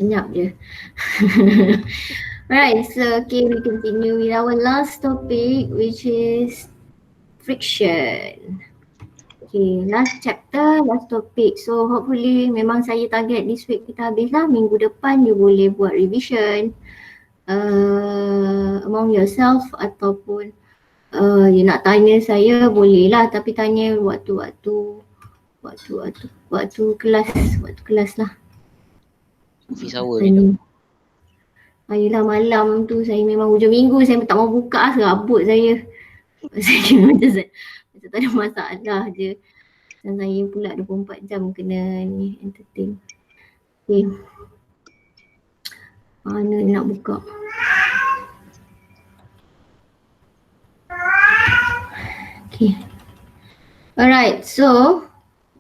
Senyap je. Alright, so okay, we continue with our last topic, which is friction. Okay, last chapter, last topic. So hopefully memang saya target this week kita habis lah. Minggu depan you boleh buat revision among yourself ataupun you nak tanya saya boleh lah, tapi tanya waktu kelas lah. Office hour je. Ayolah malam tu saya memang hujung minggu saya tak mau buka, serabut saya. Saya macam tak ada masalah je. Dan saya pula 24 jam kena ni entertain. Okay. Mana nak buka? Okay. Alright, so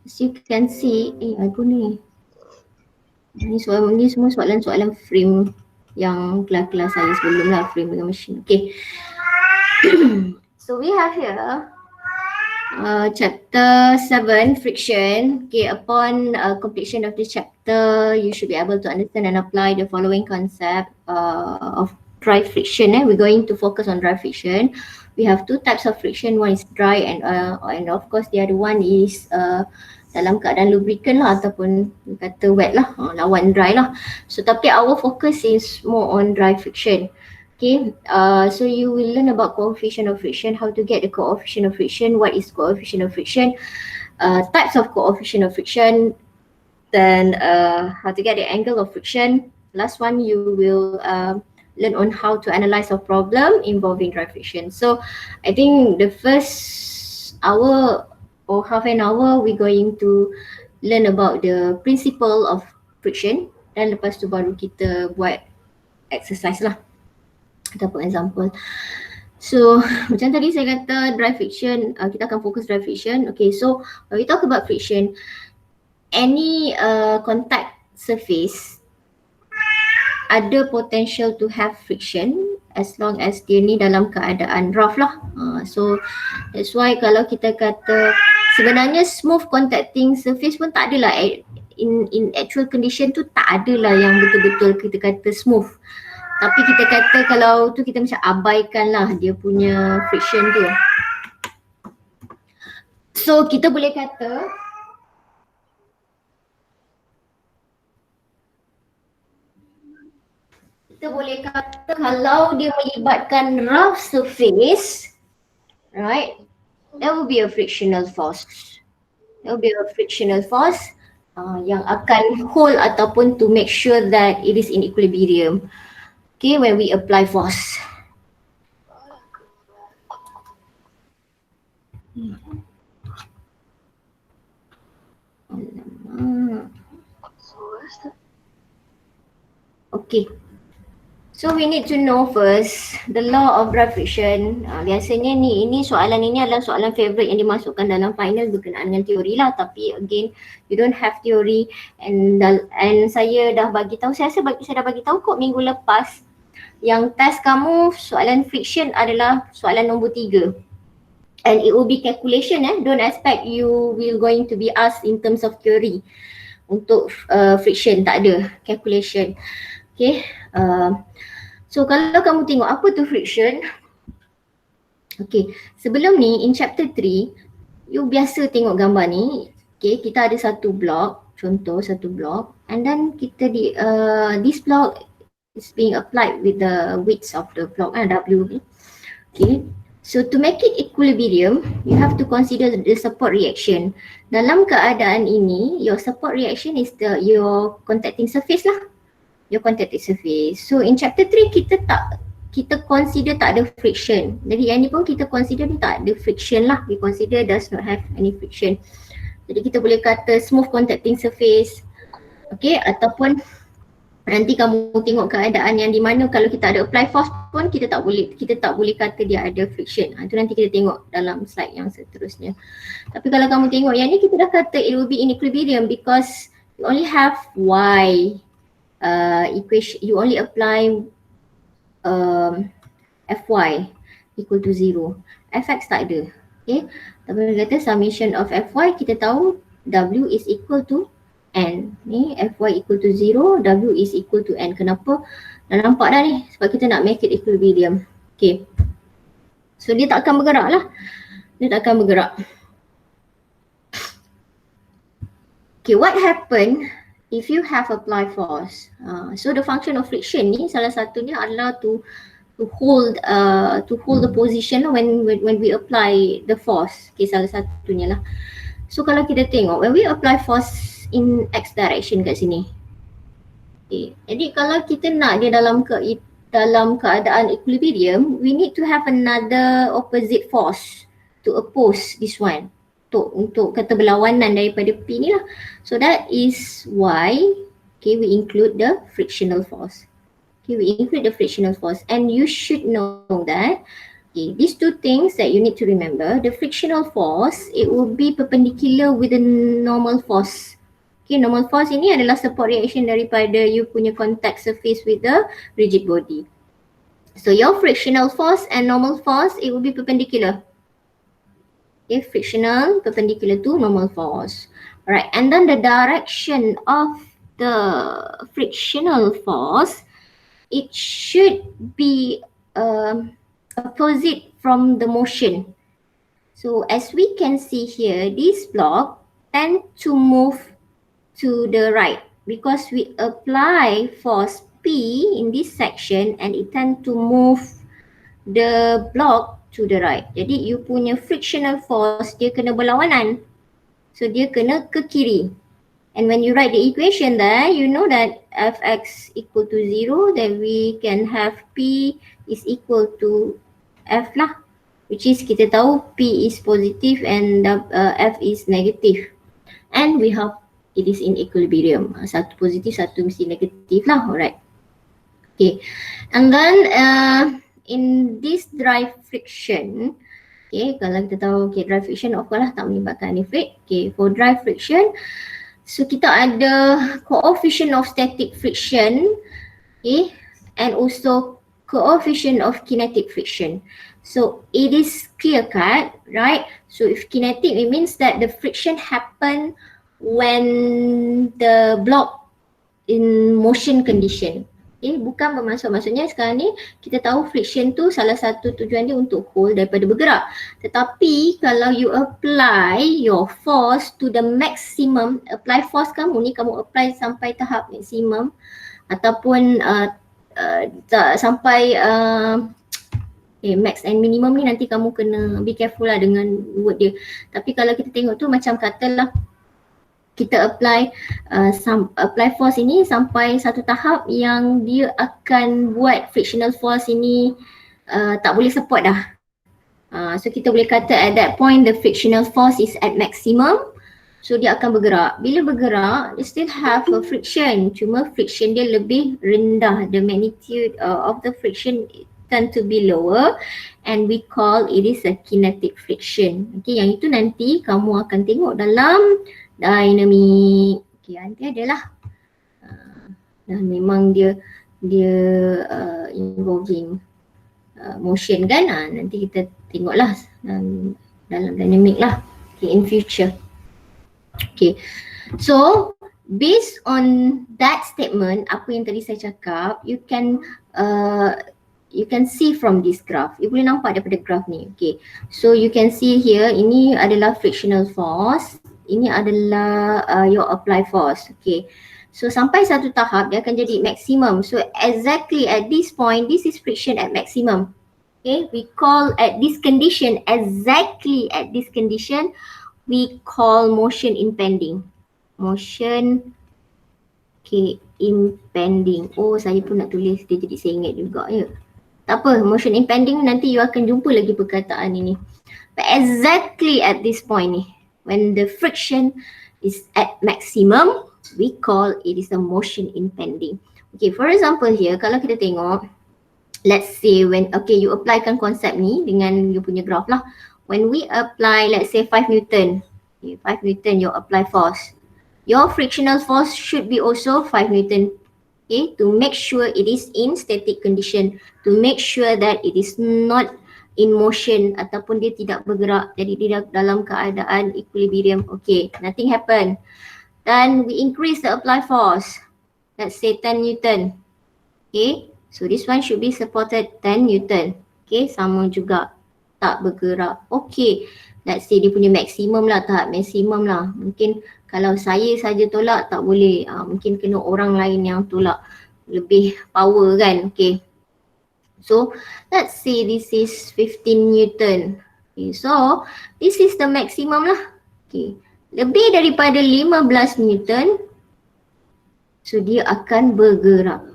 as you can see, aku ni. Ni semua soalan-soalan frame yang kelas-kelas saya sebelum lah, frame dengan machine. Okay. So we have here chapter 7, friction. Okay, upon completion of this chapter, you should be able to understand and apply the following concept of dry friction. We're going to focus on dry friction. We have two types of friction. One is dry and of course the other one is dalam keadaan lubricant lah ataupun kata wet lah, lawan dry lah. So tapi our focus is more on dry friction. Okay, so you will learn about coefficient of friction, how to get the coefficient of friction, what is coefficient of friction, types of coefficient of friction, then how to get the angle of friction. Last one, you will learn on how to analyze a problem involving dry friction. So I think the first hour or half an hour we're going to learn about the principle of friction, dan lepas tu baru kita buat exercise lah ataupun example. So macam tadi saya kata dry friction, kita akan fokus dry friction. Okay, so when we talk about friction, any contact surface ada potential to have friction as long as dia ni dalam keadaan rough lah. So that's why kalau kita kata sebenarnya smooth contacting surface pun tak adalah in actual condition tu tak adalah yang betul-betul kita kata smooth. Tapi kita kata kalau tu kita macam abaikan lah dia punya friction tu. So kita boleh kata kalau dia melibatkan rough surface, right, there will be a frictional force. There will be a frictional force yang akan hold ataupun to make sure that it is in equilibrium. Okay, when we apply force. Okay. So we need to know first the law of dry friction. Biasanya ini soalan ini adalah soalan favorite yang dimasukkan dalam final berkenaan dengan teori lah. Tapi again, you don't have theory and saya dah bagi tahu. Saya rasa saya dah bagi tahu kok minggu lepas yang test kamu soalan friction adalah soalan nombor 3. And it will be calculation. Don't expect you will going to be asked in terms of theory. Untuk friction tak ada calculation. Okay. So kalau kamu tengok apa tu friction, okay, sebelum ni in chapter 3, you biasa tengok gambar ni, okay, kita ada satu blok, contoh satu blok, and then kita this block is being applied with the width of the block, W. Okay, so to make it equilibrium, you have to consider the support reaction. Dalam keadaan ini, your support reaction is your contacting surface lah. Your contacting surface. So in chapter 3 kita consider tak ada friction. Jadi yang ni pun kita consider ni tak ada friction lah. We consider does not have any friction. Jadi kita boleh kata smooth contacting surface. Okay, ataupun nanti kamu tengok keadaan yang di mana kalau kita ada apply force pun kita tak boleh kata dia ada friction. Itu nanti kita tengok dalam slide yang seterusnya. Tapi kalau kamu tengok yang ni kita dah kata it will be in equilibrium because you only have y equation, you only apply Fy equal to 0. Fx tak ada. Okay. Tapi kita kata summation of Fy kita tahu W is equal to N. Ni Fy equal to 0, W is equal to N. Kenapa? Dah nampak dah ni, sebab kita nak make it equilibrium. Okay. So dia tak akan bergerak lah. Dia tak akan bergerak. Okay, what happen if you have apply force? So the function of friction ni salah satunya adalah to hold the position when we apply the force. Okay, salah satunya lah. So kalau kita tengok when we apply force in x direction kat sini. Okay, jadi kalau kita nak dia dalam keadaan equilibrium, we need to have another opposite force to oppose this one. Untuk kata berlawanan daripada P ni lah. So that is why we include the frictional force. We include the frictional force, and you should know that these two things that you need to remember. The frictional force, it will be perpendicular with the normal force. Normal force ini adalah support reaction daripada you punya contact surface with the rigid body. So your frictional force and normal force, it will be perpendicular. Frictional perpendicular to normal force. Alright, and then the direction of the frictional force, it should be opposite from the motion. So as we can see here, this block tend to move to the right because we apply force P in this section and it tend to move the block to the right. Jadi you punya frictional force dia kena berlawanan. So dia kena ke kiri. And when you write the equation there, you know that Fx equal to 0, then we can have P is equal to F lah. Which is kita tahu P is positive and F is negative. And we have it is in equilibrium. Satu positif, satu mesti negatif lah. Alright. Okay. And then in this dry friction, kalau kita tahu dry friction of course lah tak melibatkan any freight. For dry friction, so kita ada coefficient of static friction, and also coefficient of kinetic friction. So it is clear cut, right? So if kinetic, it means that the friction happen when the block in motion condition. Bukan bermaksud maksudnya sekarang ni kita tahu friction tu salah satu tujuan dia untuk hold daripada bergerak. Tetapi kalau you apply your force to the maximum, apply force kamu ni, kamu apply sampai tahap maksimum ataupun sampai max and minimum ni nanti kamu kena be careful lah dengan word dia. Tapi kalau kita tengok tu macam katalah kita apply force ini sampai satu tahap yang dia akan buat frictional force ini tak boleh support dah. So kita boleh kata at that point the frictional force is at maximum. So dia akan bergerak. Bila bergerak, dia still have a friction. Cuma friction dia lebih rendah. The magnitude of the friction tend to be lower and we call it is a kinetic friction. Okay, yang itu nanti kamu akan tengok dalam dynamic. Okay, nanti adalah dan memang dia involving motion kan. Nanti kita tengoklah dalam dynamic lah, in future. Okay, so based on that statement, apa yang tadi saya cakap, you can see from this graph. You boleh nampak daripada graph ni. Okay, so you can see here, ini adalah frictional force. Ini adalah your apply force. Okay, so sampai satu tahap dia akan jadi maximum. So exactly at this point, this is friction at maximum. Okay, we call at this condition, exactly at this condition, we call motion impending. Motion impending. Oh, saya pun nak tulis dia jadi saya ingat juga ya. Tak apa, motion impending nanti you akan jumpa lagi perkataan ini. But exactly at this point ni, when the friction is at maximum, we call it is a motion impending. Okay, for example here, kalau kita tengok, let's say when, you applykan konsep ni dengan you punya graph lah. When we apply, let's say 5 Newton, 5 Newton you apply force. Your frictional force should be also 5 Newton. Okay, to make sure it is in static condition, to make sure that it is not in motion ataupun dia tidak bergerak, jadi dia dalam keadaan equilibrium. Okay, nothing happen. dan we increase the applied force. Let's say 10 Newton. Okay, so this one should be supported 10 Newton. Okay, sama juga, tak bergerak. Okay, let's say dia punya maksimum lah, tahap maksimum lah. Mungkin kalau saya saja tolak tak boleh, mungkin kena orang lain yang tolak lebih power kan. Okay, so let's say this is 15 Newton. Okay, so this is the maximum lah. Okay, lebih daripada 15 Newton, so dia akan bergerak.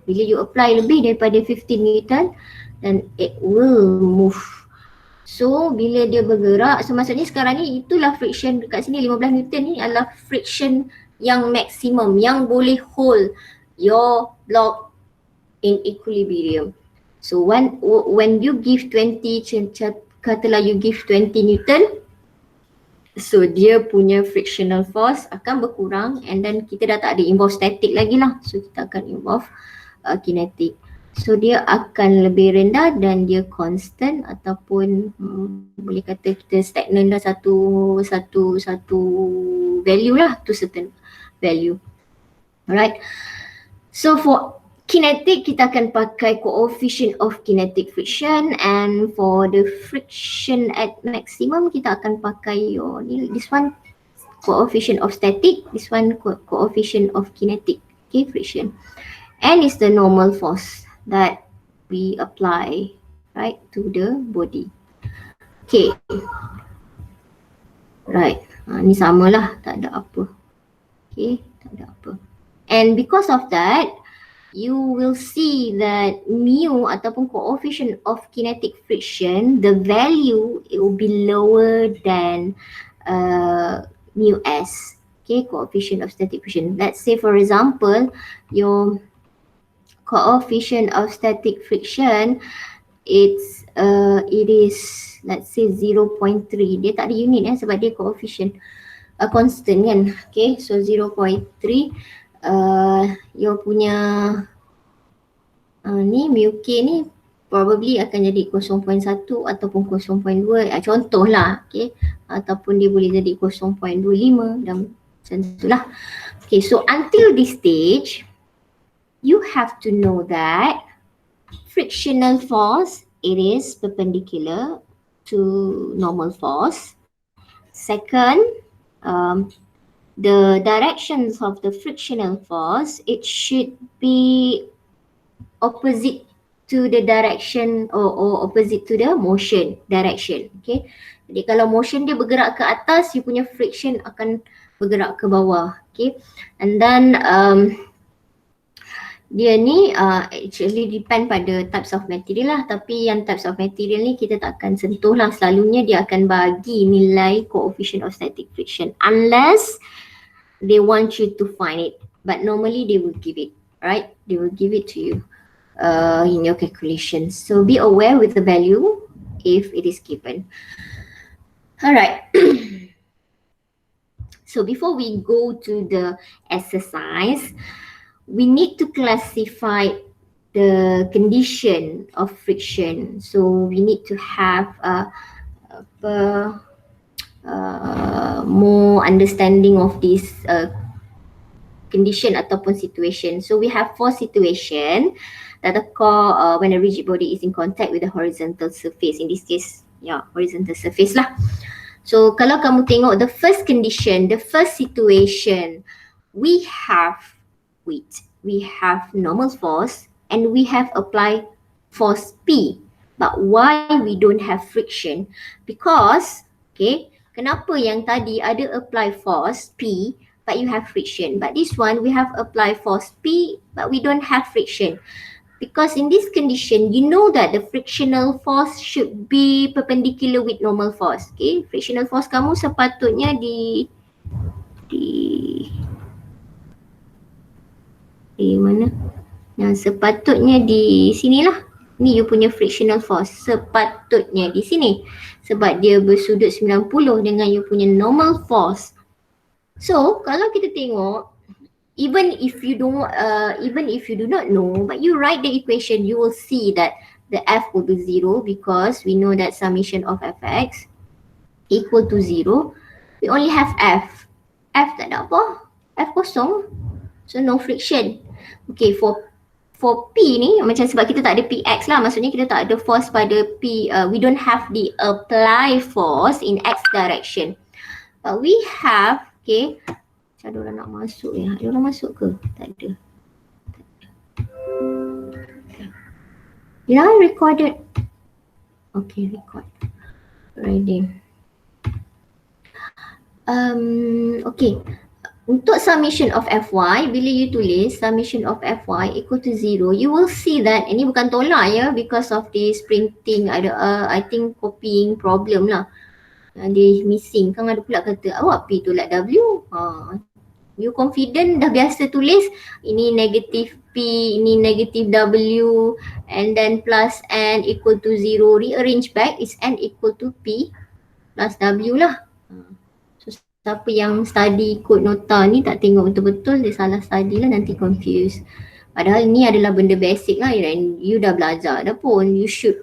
Bila you apply lebih daripada 15 Newton, then it will move. So bila dia bergerak, so maksudnya sekarang ni itulah friction dekat sini 15 Newton ni adalah friction yang maksimum yang boleh hold your block in equilibrium. So when you give 20, katalah you give 20 Newton, so dia punya frictional force akan berkurang, and then kita dah tak ada involve static lagi lah. So kita akan involve kinetic. So dia akan lebih rendah dan dia constant ataupun boleh kata kita stagnant dah satu value lah, to certain value. Alright. So for kinetic kita akan pakai coefficient of kinetic friction, and for the friction at maximum kita akan pakai this one coefficient of static, this one coefficient of kinetic, okay, friction. And it's the normal force that we apply, right, to the body. Okay, right, ni samalah, tak ada apa. Okay, tak ada apa. And because of that, you will see that mu ataupun coefficient of kinetic friction, the value it will be lower than mu s. Okay, coefficient of static friction. Let's say for example, your coefficient of static friction, it is let's say 0.3. Dia tak ada unit sebab dia coefficient constant kan. Okay, so 0.3. Your punya ni mu k ni probably akan jadi 0.1 ataupun 0.2, contoh lah, okay, ataupun dia boleh jadi 0.25 dan macam itulah. Okay, so until this stage you have to know that frictional force, it is perpendicular to normal force. Second, the directions of the frictional force, it should be opposite to the direction or opposite to the motion direction. Okay, jadi kalau motion dia bergerak ke atas, you punya friction akan bergerak ke bawah. Okay, and then dia ni actually depend pada types of material lah, tapi yang types of material ni kita tak akan sentuh lah. Selalunya dia akan bagi nilai coefficient of static friction unless they want you to find it, but normally they will give it, right? They will give it to you in your calculations. So be aware with the value if it is given. Alright. So before we go to the exercise, we need to classify the condition of friction. So we need to have more understanding of this condition ataupun situation. So we have 4 situations that occur when a rigid body is in contact with the horizontal surface. In this case, horizontal surface lah. So kalau kamu tengok the first condition, the first situation, we have normal force and we have applied force P. But why we don't have friction? Because, okay, kenapa yang tadi ada apply force P but you have friction, but this one we have apply force P but we don't have friction? Because in this condition, you know that the frictional force should be perpendicular with normal force. Okay, frictional force kamu sepatutnya di mana? Sepatutnya di sinilah. Ni you punya frictional force. Sepatutnya di sini. Sebab dia bersudut 90 dengan you punya normal force. So, kalau kita tengok, even if you do not know, but you write the equation, you will see that the F will be 0 because we know that summation of Fx equal to 0. We only have F. F tak ada apa. F kosong. So no friction. Okay, for P ni macam sebab kita tak ada PX lah, maksudnya kita tak ada force pada P, we don't have the apply force in X direction. But we have, okay, macam ada orang nak masuk ya, ada orang masuk ke? Tak ada. Did I record it? Okay, record. Ready. Okay. Untuk summation of Fy, bila you tulis summation of Fy equal to 0, you will see that, ini bukan tolak ya, because of this printing, ada I think copying problem lah. Dia missing, kan ada pula kata awak P tolak W. You confident dah biasa tulis, ini negative P, ini negative W, and then plus N equal to 0, rearrange back is N equal to P plus W lah. Siapa yang study kod nota ni tak tengok betul-betul, dia salah study lah, nanti confuse. Padahal ni adalah benda basic lah, and you dah belajar dah pun, you should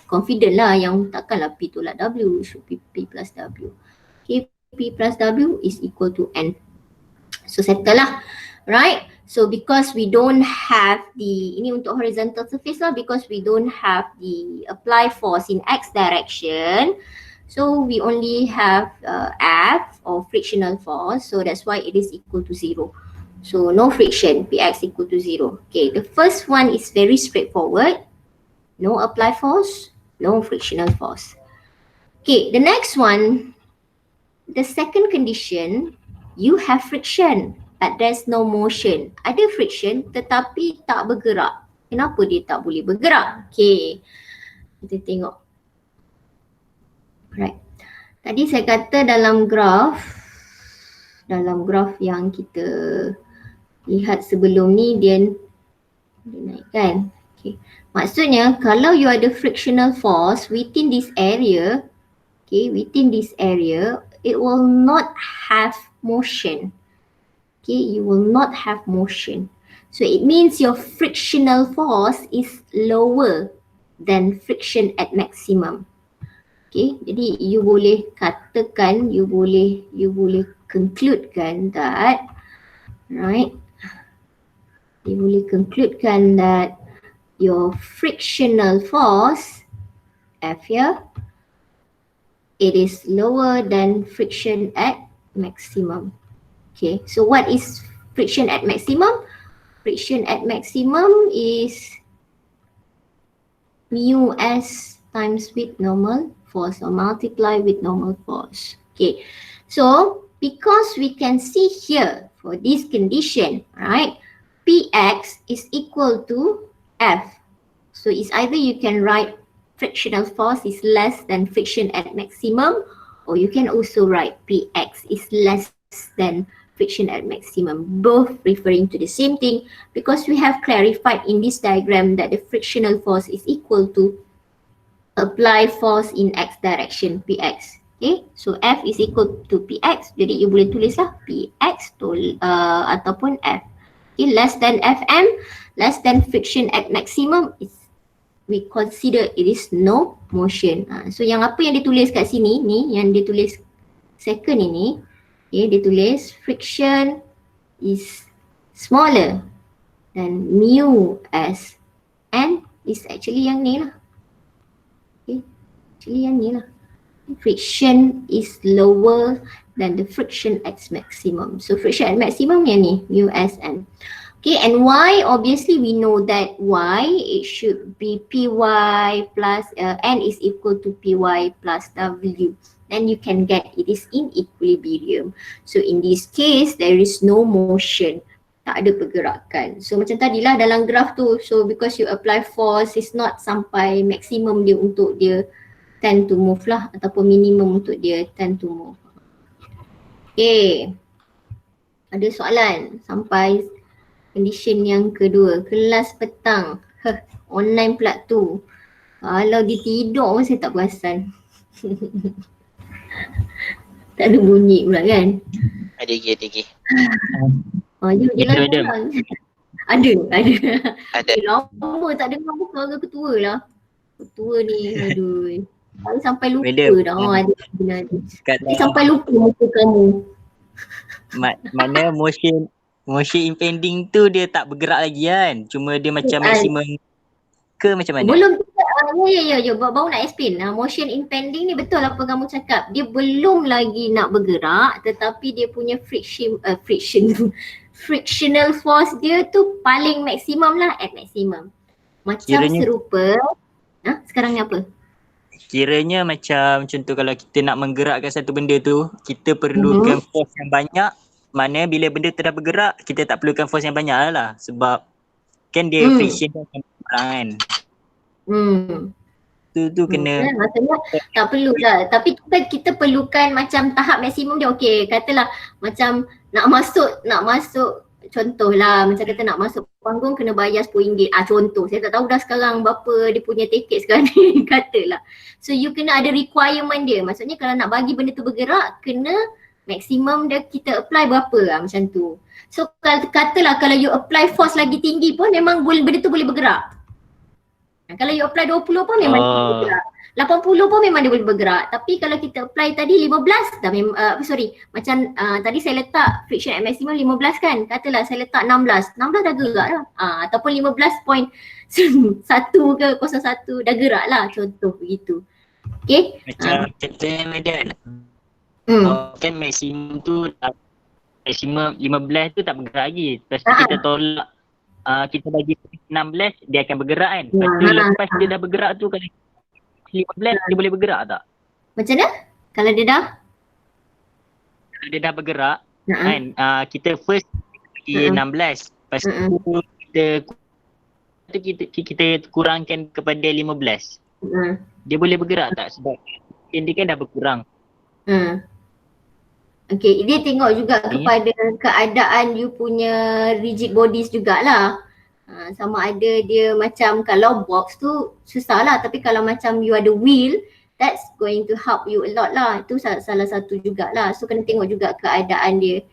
confident lah yang takkanlah P tolak W, should be P plus W. Okay, P plus W is equal to N. So settle lah, right? So because we don't have the, ini untuk horizontal surface lah, because we don't have the apply force in X direction, so we only have F or frictional force, so that's why it is equal to 0. So no friction, Px equal to 0. Okay, the first one is very straightforward. No apply force, no frictional force. Okay, the next one, the second condition, you have friction but there's no motion. Ada friction tetapi tak bergerak. Kenapa dia tak boleh bergerak? Okay, kita tengok. Right. Tadi saya kata dalam graf yang kita lihat sebelum ni dia naikkan. Okay. Maksudnya kalau you ada frictional force within this area, okay, within this area, it will not have motion. Okay, you will not have motion. So it means your frictional force is lower than friction at maximum. Okay, jadi you boleh katakan, you boleh concludekan that, right? You boleh concludekan that your frictional force, F here, it is lower than friction at maximum. Okay, so what is friction at maximum? Friction at maximum is mu s times with normal force or multiply with normal force. Okay, so because we can see here for this condition, right, Px is equal to F. So it's either you can write frictional force is less than friction at maximum, or you can also write Px is less than friction at maximum, both referring to the same thing, because we have clarified in this diagram that the frictional force is equal to apply force in X direction, Px. Okay, so F is equal to Px, jadi you boleh tulislah Px ataupun F. Okay, less than Fm, less than friction at maximum, is we consider it is no motion. So yang apa yang ditulis kat sini ni, yang ditulis second ini, okay, ditulis friction is smaller than mu s, and is actually yang ni lah. Okay, actually yang ni lah. Friction is lower than the friction at maximum. So friction at maximum yang ni, mu s n. Okay, and y, obviously we know that y, it should be py plus n is equal to py plus w. Then you can get it is in equilibrium. So in this case, there is no motion. Tak ada pergerakan. So macam tadilah dalam graf tu, so because you apply force, is not sampai maksimum dia untuk dia tend to move lah, ataupun minimum untuk dia tend to move. Okay, ada soalan sampai condition yang kedua, kelas petang. Online pula tu. Kalau dia tidur pun saya tak perasan. Tak ada bunyi pula kan? Ada lagi. Ada. Ada. Ada. Lama tak dengar suara ketua lah. Ketua ni, aduh. Saya sampai lupa Madam. dah. Ada. Kat Sampai lupa muka kamu. Mana motion impending tu dia tak bergerak lagi kan? Cuma dia macam maksimum ke macam mana? Belum juga, baru nak explain. Motion impending ni betul apa kamu cakap. Dia belum lagi nak bergerak tetapi dia punya frictional force dia tu paling maksimum lah, at maksimum. Macam serupa, sekarang ni apa? Kiranya macam contoh kalau kita nak menggerakkan satu benda tu, kita perlukan force yang banyak. Mana bila benda tu dah bergerak, kita tak perlukan force yang banyak lah. Sebab kan dia friction tu akan kurang kan. Tu kena maksudnya tak perlu lah. Tapi kita perlukan macam tahap maksimum dia. Okey, katalah macam nak masuk contohlah macam kata nak masuk panggung kena bayar RM10. Contoh, saya tak tahu dah sekarang berapa dia punya tiket sekarang ni katalah. So you kena ada requirement dia. Maksudnya kalau nak bagi benda tu bergerak, kena maksimum dia kita apply berapa lah macam tu. So katalah kalau you apply force lagi tinggi pun memang benda tu boleh bergerak. Kalau you apply 20 pun memang dia boleh bergerak. 80 pun memang dia boleh bergerak. Tapi kalau kita apply tadi 15 dah macam tadi saya letak friction at maximum 15 kan. Katalah saya letak 16 dah gerak lah. Ataupun 15.1 ke 01 dah gerak lah, contoh begitu. Okay. Macam contohnya Medan. Kan maksimum tu maksimum 15 tu tak bergerak lagi. Lepas tu kita tolak kita bagi 16 dia akan bergerak kan. Lepas tu lepas dia dah bergerak tu kalau 15 dia boleh bergerak tak? Macam mana? Kalau dia dah bergerak kan kita first bagi 16. Lepas tu kita kurangkan kepada 15. Dia boleh bergerak tak? Sebab dia kan dah berkurang. Okay, dia tengok juga kepada keadaan you punya rigid bodies jugalah. Sama ada dia macam kalau box tu susah lah, tapi kalau macam you ada wheel, that's going to help you a lot lah. Itu salah satu jugalah. So kena tengok juga keadaan dia.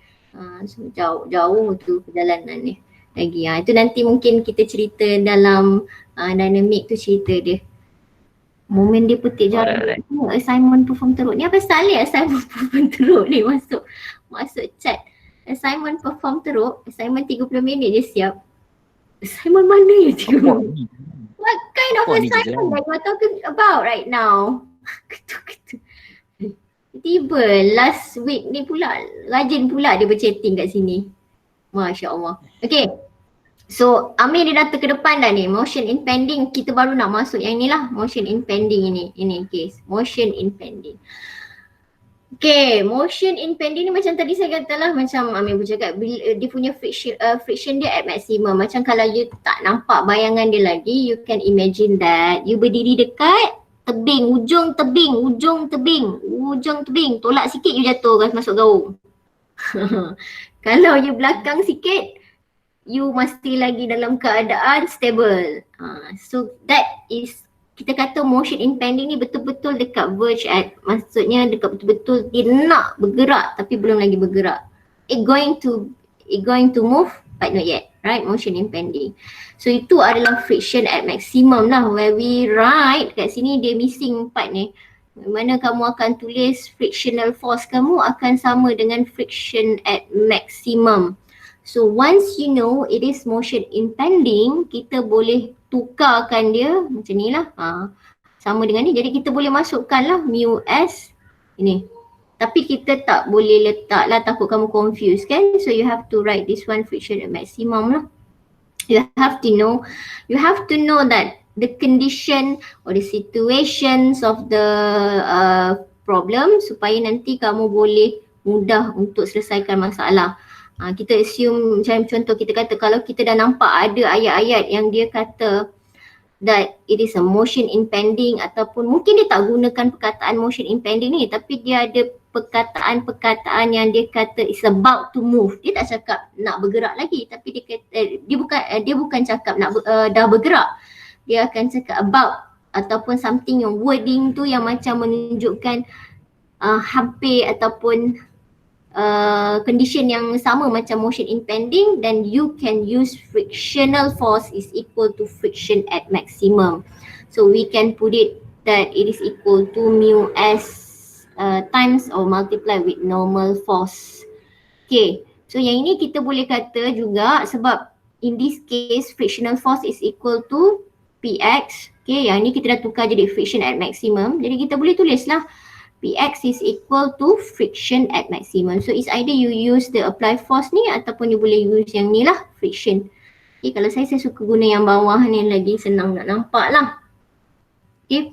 So jauh tu perjalanan ni lagi. Itu nanti mungkin kita cerita dalam dynamic tu cerita dia. Momen dia petik jari. Assignment perform teruk. Ni apa pasal ni assignment perform teruk ni masuk chat. Assignment perform teruk, assignment 30 minit je siap. Assignment mana ya 30 minit? What kind of assignment that you're talking about right now? Tiba last week ni pula, rajin pula dia berchatting kat sini. Masya Allah. Okay. So Amir dia dah ke depan dah ni, motion impending. Kita baru nak masuk yang ni lah, motion impending ini case, motion impending. Okay, motion impending ni macam tadi saya kata lah, macam Amir bercakap dia punya friction dia at maximum. Macam kalau you tak nampak bayangan dia lagi, you can imagine that you berdiri dekat tebing, ujung tebing, tolak sikit you jatuh masuk gaung. Kalau you belakang sikit, you mesti lagi dalam keadaan stable. So that is, kita kata motion impending ni betul-betul dekat verge at, maksudnya dekat betul-betul dia nak bergerak tapi belum lagi bergerak. It going to move but not yet, right? Motion impending. So itu adalah friction at maximum lah, where we write kat sini dia missing part ni. Mana kamu akan tulis frictional force kamu akan sama dengan friction at maximum. So once you know it is motion impending, kita boleh tukarkan dia macam ni lah. Sama dengan ni, jadi kita boleh masukkan lah mu s ini. Tapi kita tak boleh letak lah, takut kamu confuse kan. So you have to write this one friction at maximum lah. You have to know that the condition or the situations of the problem supaya nanti kamu boleh mudah untuk selesaikan masalah. Kita assume macam contoh kita kata kalau kita dah nampak ada ayat-ayat yang dia kata that it is a motion impending, ataupun mungkin dia tak gunakan perkataan motion impending ni tapi dia ada perkataan yang dia kata is about to move. Dia tak cakap nak bergerak lagi tapi dia kata dia bukan cakap nak dah bergerak. Dia akan cakap about, ataupun something yang wording tu yang macam menunjukkan hampir ataupun condition yang sama macam motion impending, then you can use frictional force is equal to friction at maximum. So we can put it that it is equal to mu s times or multiply with normal force. Okay, so yang ini kita boleh kata juga sebab in this case frictional force is equal to Px. Okay, yang ni kita dah tukar jadi friction at maximum. Jadi kita boleh tulislah Px is equal to friction at maximum. So it's either you use the apply force ni ataupun you boleh use yang ni lah, friction. Okay, kalau saya suka guna yang bawah ni lagi senang nak nampak lah. Okay,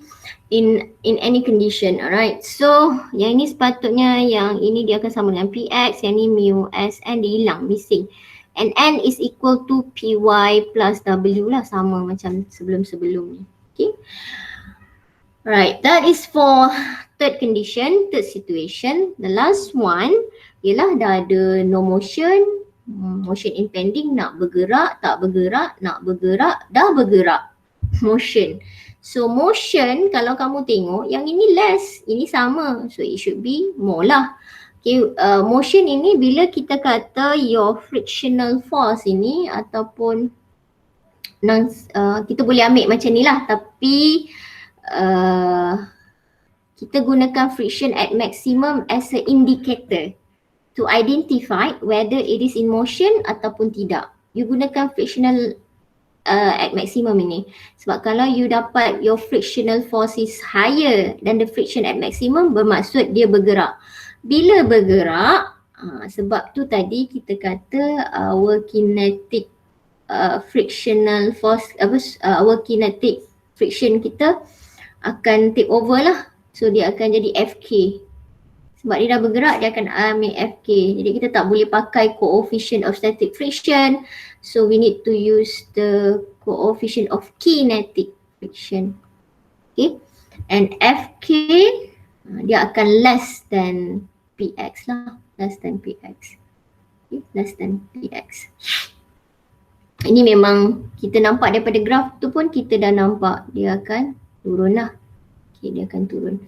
in any condition, alright. So yang ini sepatutnya yang ini dia akan sama dengan Px, yang ni mu s n dia hilang, missing. And n is equal to Py plus W lah, sama macam sebelum-sebelum ni. Okay. Right, that is for third condition, third situation. The last one ialah dah ada no motion, motion impending, nak bergerak, tak bergerak, nak bergerak, dah bergerak. Motion. So motion kalau kamu tengok yang ini less, ini sama. So it should be more lah. Okay, motion ini bila kita kata your frictional force ini ataupun kita boleh ambil macam ni lah, tapi kita gunakan friction at maximum as a indicator to identify whether it is in motion ataupun tidak. You gunakan frictional at maximum ini sebab kalau you dapat your frictional force is higher than the friction at maximum, bermaksud dia bergerak. Bila bergerak, sebab tu tadi kita kata our kinetic frictional force, our kinetic friction kita akan take over lah. So dia akan jadi Fk. Sebab dia dah bergerak, dia akan ambil Fk. Jadi kita tak boleh pakai coefficient of static friction. So we need to use the coefficient of kinetic friction. Okay. And Fk dia akan less than Px lah. Less than Px. Okay. Less than Px. Ini memang kita nampak daripada graf tu pun kita dah nampak dia akan turun lah. Okay, dia akan turun.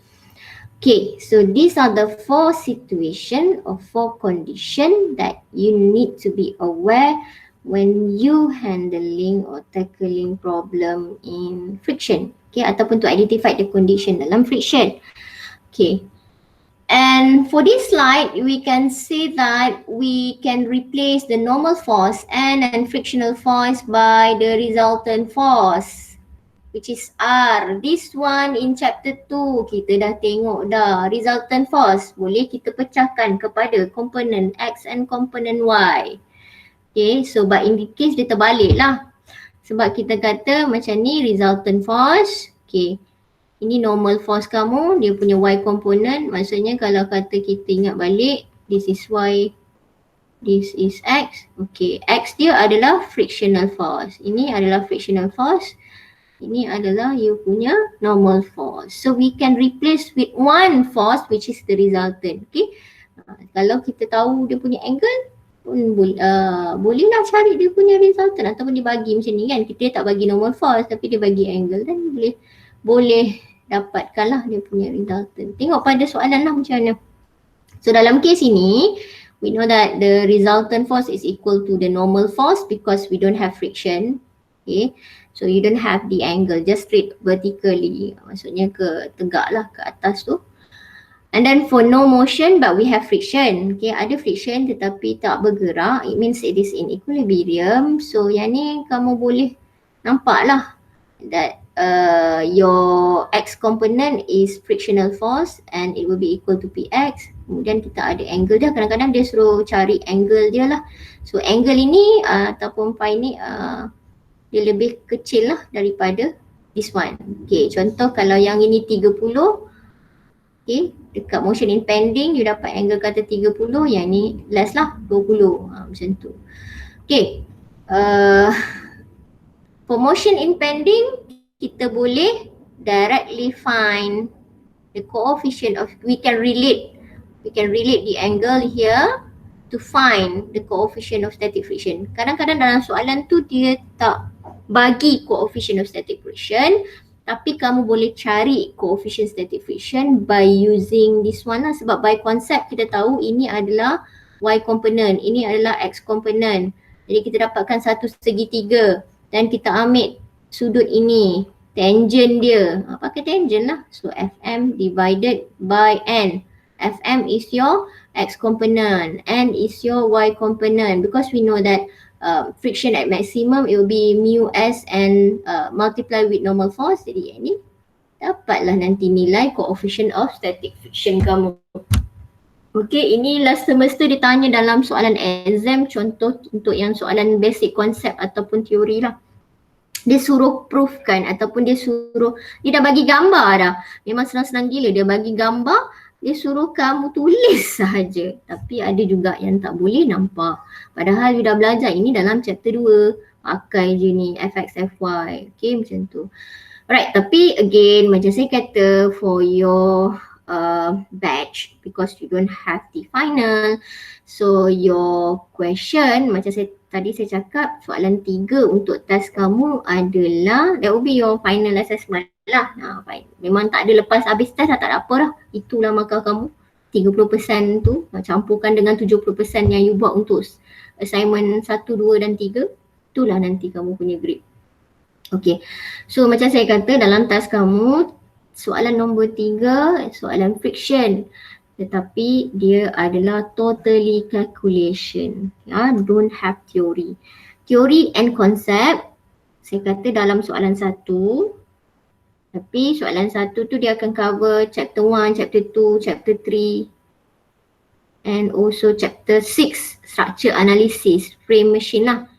Okay, so these are the four situation or four condition that you need to be aware when you handling or tackling problem in friction. Okay, ataupun to identify the condition dalam friction. Okay, and for this slide, we can see that we can replace the normal force and frictional force by the resultant force, which is R. This one in chapter 2 kita dah tengok dah. Resultant force boleh kita pecahkan kepada komponen X and komponen Y. Okay, so but in this case dia terbalik lah. Sebab kita kata macam ni resultant force. Okay, ini normal force kamu, dia punya Y component. Maksudnya kalau kata kita ingat balik, this is Y, this is X. Okay, X dia adalah frictional force. Ini adalah frictional force. Ini adalah you punya normal force. So we can replace with one force which is the resultant. Okay. Kalau kita tahu dia punya angle pun bolehlah cari dia punya resultant ataupun dia bagi macam ni kan. Kita tak bagi normal force tapi dia bagi angle dan boleh dapatkan lah dia punya resultant. Tengok pada soalan lah macam mana. So dalam case ini we know that the resultant force is equal to the normal force because we don't have friction. Okay. So you don't have the angle, just straight vertically. Maksudnya ke tegak lah ke atas tu. And then for no motion but we have friction. Okay, ada friction tetapi tak bergerak. It means it is in equilibrium. So yang ni kamu boleh nampak lah that your X component is frictional force and it will be equal to Px. Kemudian kita ada angle dia. Kadang-kadang dia suruh cari angle dia lah. So angle ini ataupun phi ni dia lebih kecil lah daripada this one. Okay, contoh kalau yang ini 30, okay, dekat motion impending you dapat angle kata 30, yang ni less lah 20, macam tu. Okay, for motion impending kita boleh directly find the coefficient of, we can relate the angle here to find the coefficient of static friction. Kadang-kadang dalam soalan tu dia tak bagi coefficient of static friction, tapi kamu boleh cari coefficient static friction by using this one lah. Sebab by concept kita tahu ini adalah Y component, ini adalah X component. Jadi kita dapatkan satu segitiga dan kita ambil sudut ini, tangent dia, pakai tangent lah. So Fm divided by N. Fm is your X component, N is your Y component, because we know that friction at maximum it will be mu S and multiply with normal force. Jadi ni dapatlah nanti nilai coefficient of static friction kamu. Okay, inilah semester ditanya dalam soalan exam, contoh untuk yang soalan basic konsep ataupun teori lah. Dia suruh proofkan ataupun dia dah bagi gambar dah. Memang senang-senang gila, dia bagi gambar, dia suruh kamu tulis sahaja. Tapi ada juga yang tak boleh nampak. Padahal you dah belajar ini dalam chapter 2. Pakai je ni fx, fy. Okay, macam tu. Alright, tapi again macam saya kata, for your batch, because you don't have the final, so your question macam tadi saya cakap, soalan 3 untuk test kamu adalah that will be your final assessment lah. Memang tak ada lepas habis test lah, tak ada apa lah, itulah markah kamu 30% tu, campurkan dengan 70% yang you buat untuk assignment 1, 2 dan 3, itulah nanti kamu punya grade. Okay, so macam saya kata dalam task kamu, soalan nombor 3, soalan friction, tetapi dia adalah totally calculation, don't have theory. Theory and concept, saya kata dalam soalan 1, tapi soalan 1 tu dia akan cover chapter 1, chapter 2, chapter 3 and also chapter 6, structure analysis, frame machine lah.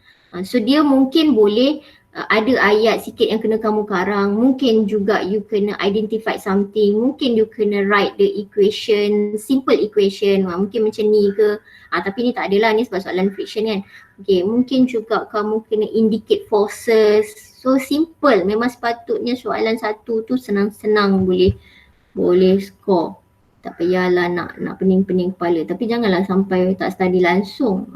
So dia mungkin boleh ada ayat sikit yang kena kamu karang, mungkin juga you kena identify something, mungkin you kena write the equation, simple equation, mungkin macam ni ke, tapi ni tak adalah, ni sebab soalan friction kan. Okay, mungkin juga kamu kena indicate forces, so simple, memang sepatutnya soalan 1 tu senang-senang boleh score. Tak payahlah nak pening-pening kepala, tapi janganlah sampai tak study langsung.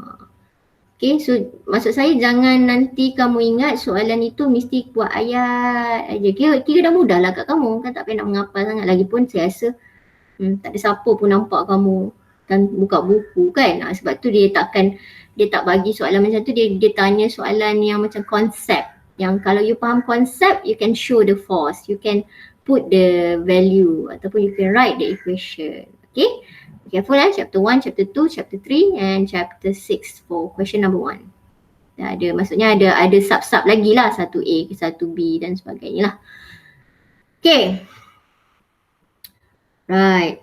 Okay, so maksud saya jangan nanti kamu ingat soalan itu mesti buat ayat aja. Kira dah mudah lah kat kamu, kan tak payah nak menghafal sangat. Lagipun saya rasa tak ada siapa pun nampak kamu dan buka buku kan. Sebab tu dia tak bagi soalan macam tu, dia tanya soalan yang macam konsep. Yang kalau you faham konsep, you can show the force, you can put the value ataupun you can write the equation. Okay. Careful chapter 1, chapter 2, chapter 3 and chapter 6 for question number 1. Ada, maksudnya ada sub-sub lagi lah, 1A ke 1B dan sebagainya lah. Okay. Right.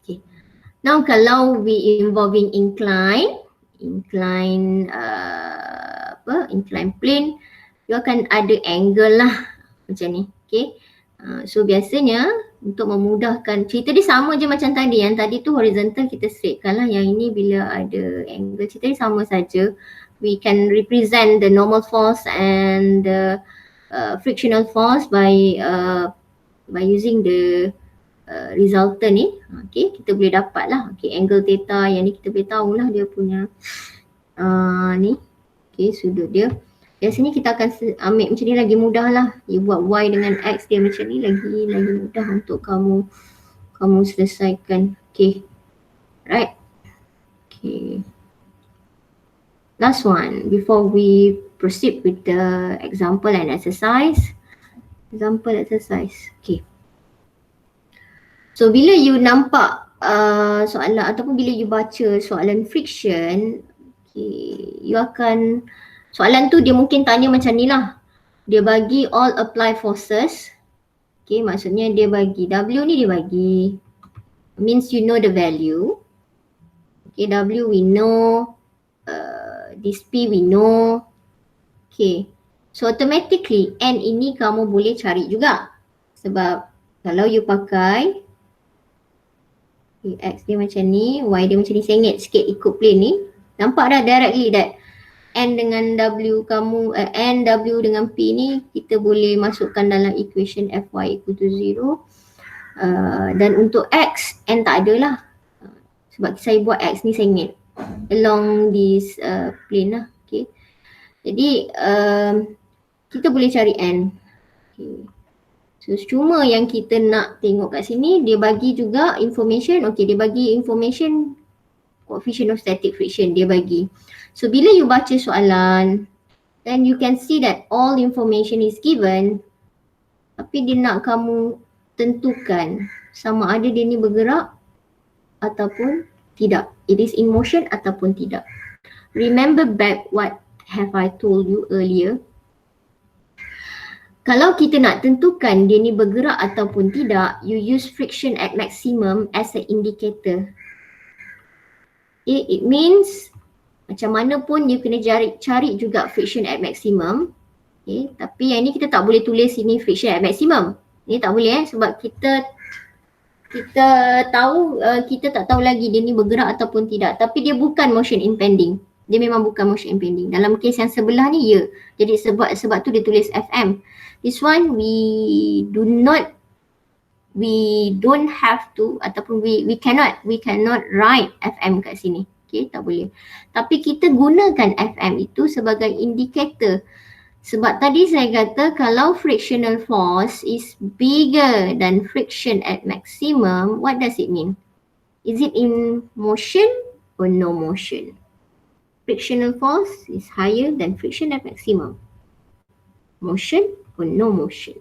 Okay. Now kalau we involving incline plane, you akan ada angle lah macam ni. Okay. So biasanya untuk memudahkan, cerita dia sama je macam tadi. Yang tadi tu horizontal kita straightkan lah, yang ini bila ada angle, cerita dia sama saja. We can represent the normal force and the frictional force by using the resultant ni. Okay, kita boleh dapat lah. Okay, angle theta yang ni kita boleh tahulah dia punya ni. Okay, sudut dia. Biasanya kita akan ambil macam ni lagi mudah lah. You buat Y dengan X dia macam ni lagi mudah untuk kamu selesaikan. Okay. Right. Okay. Last one before we proceed with the example and exercise. Example exercise. Okay. So bila you nampak soalan ataupun bila you baca soalan friction, okay, you akan, soalan tu dia mungkin tanya macam ni lah. Dia bagi all apply forces. Okay, maksudnya dia bagi W ni, dia bagi, means you know the value. Okay, W we know, this P we know. Okay, so automatically N ini kamu boleh cari juga. Sebab kalau you pakai X dia macam ni, Y dia macam ni, sengit sikit ikut plane ni. Nampak dah directly that N dengan W kamu, N, W dengan P ni kita boleh masukkan dalam equation Fy equal to 0. Dan untuk X, N tak ada lah. Sebab saya buat X ni sengit along this plane lah. Okay. Jadi kita boleh cari N. Okay. So cuma yang kita nak tengok kat sini, dia bagi juga information. Okay, dia bagi information coefficient of static friction, dia bagi. So bila you baca soalan, then you can see that all information is given, tapi dia nak kamu tentukan sama ada dia ni bergerak ataupun tidak. It is in motion ataupun tidak. Remember back what have I told you earlier. Kalau kita nak tentukan dia ni bergerak ataupun tidak, you use friction at maximum as an indicator. It means macam mana pun dia kena cari juga friction at maximum. Okay, tapi yang ni kita tak boleh tulis ini friction at maximum. Ini tak boleh sebab kita tahu kita tak tahu lagi dia ni bergerak ataupun tidak. Tapi dia bukan motion impending. Dia memang bukan motion impending. Dalam kes yang sebelah ni ya. Jadi sebab tu dia tulis FM. This one we don't have to ataupun we cannot write FM kat sini. Okay, tak boleh. Tapi kita gunakan FM itu sebagai indikator. Sebab tadi saya kata kalau frictional force is bigger than friction at maximum, what does it mean? Is it in motion or no motion? Frictional force is higher than friction at maximum. Motion or no motion?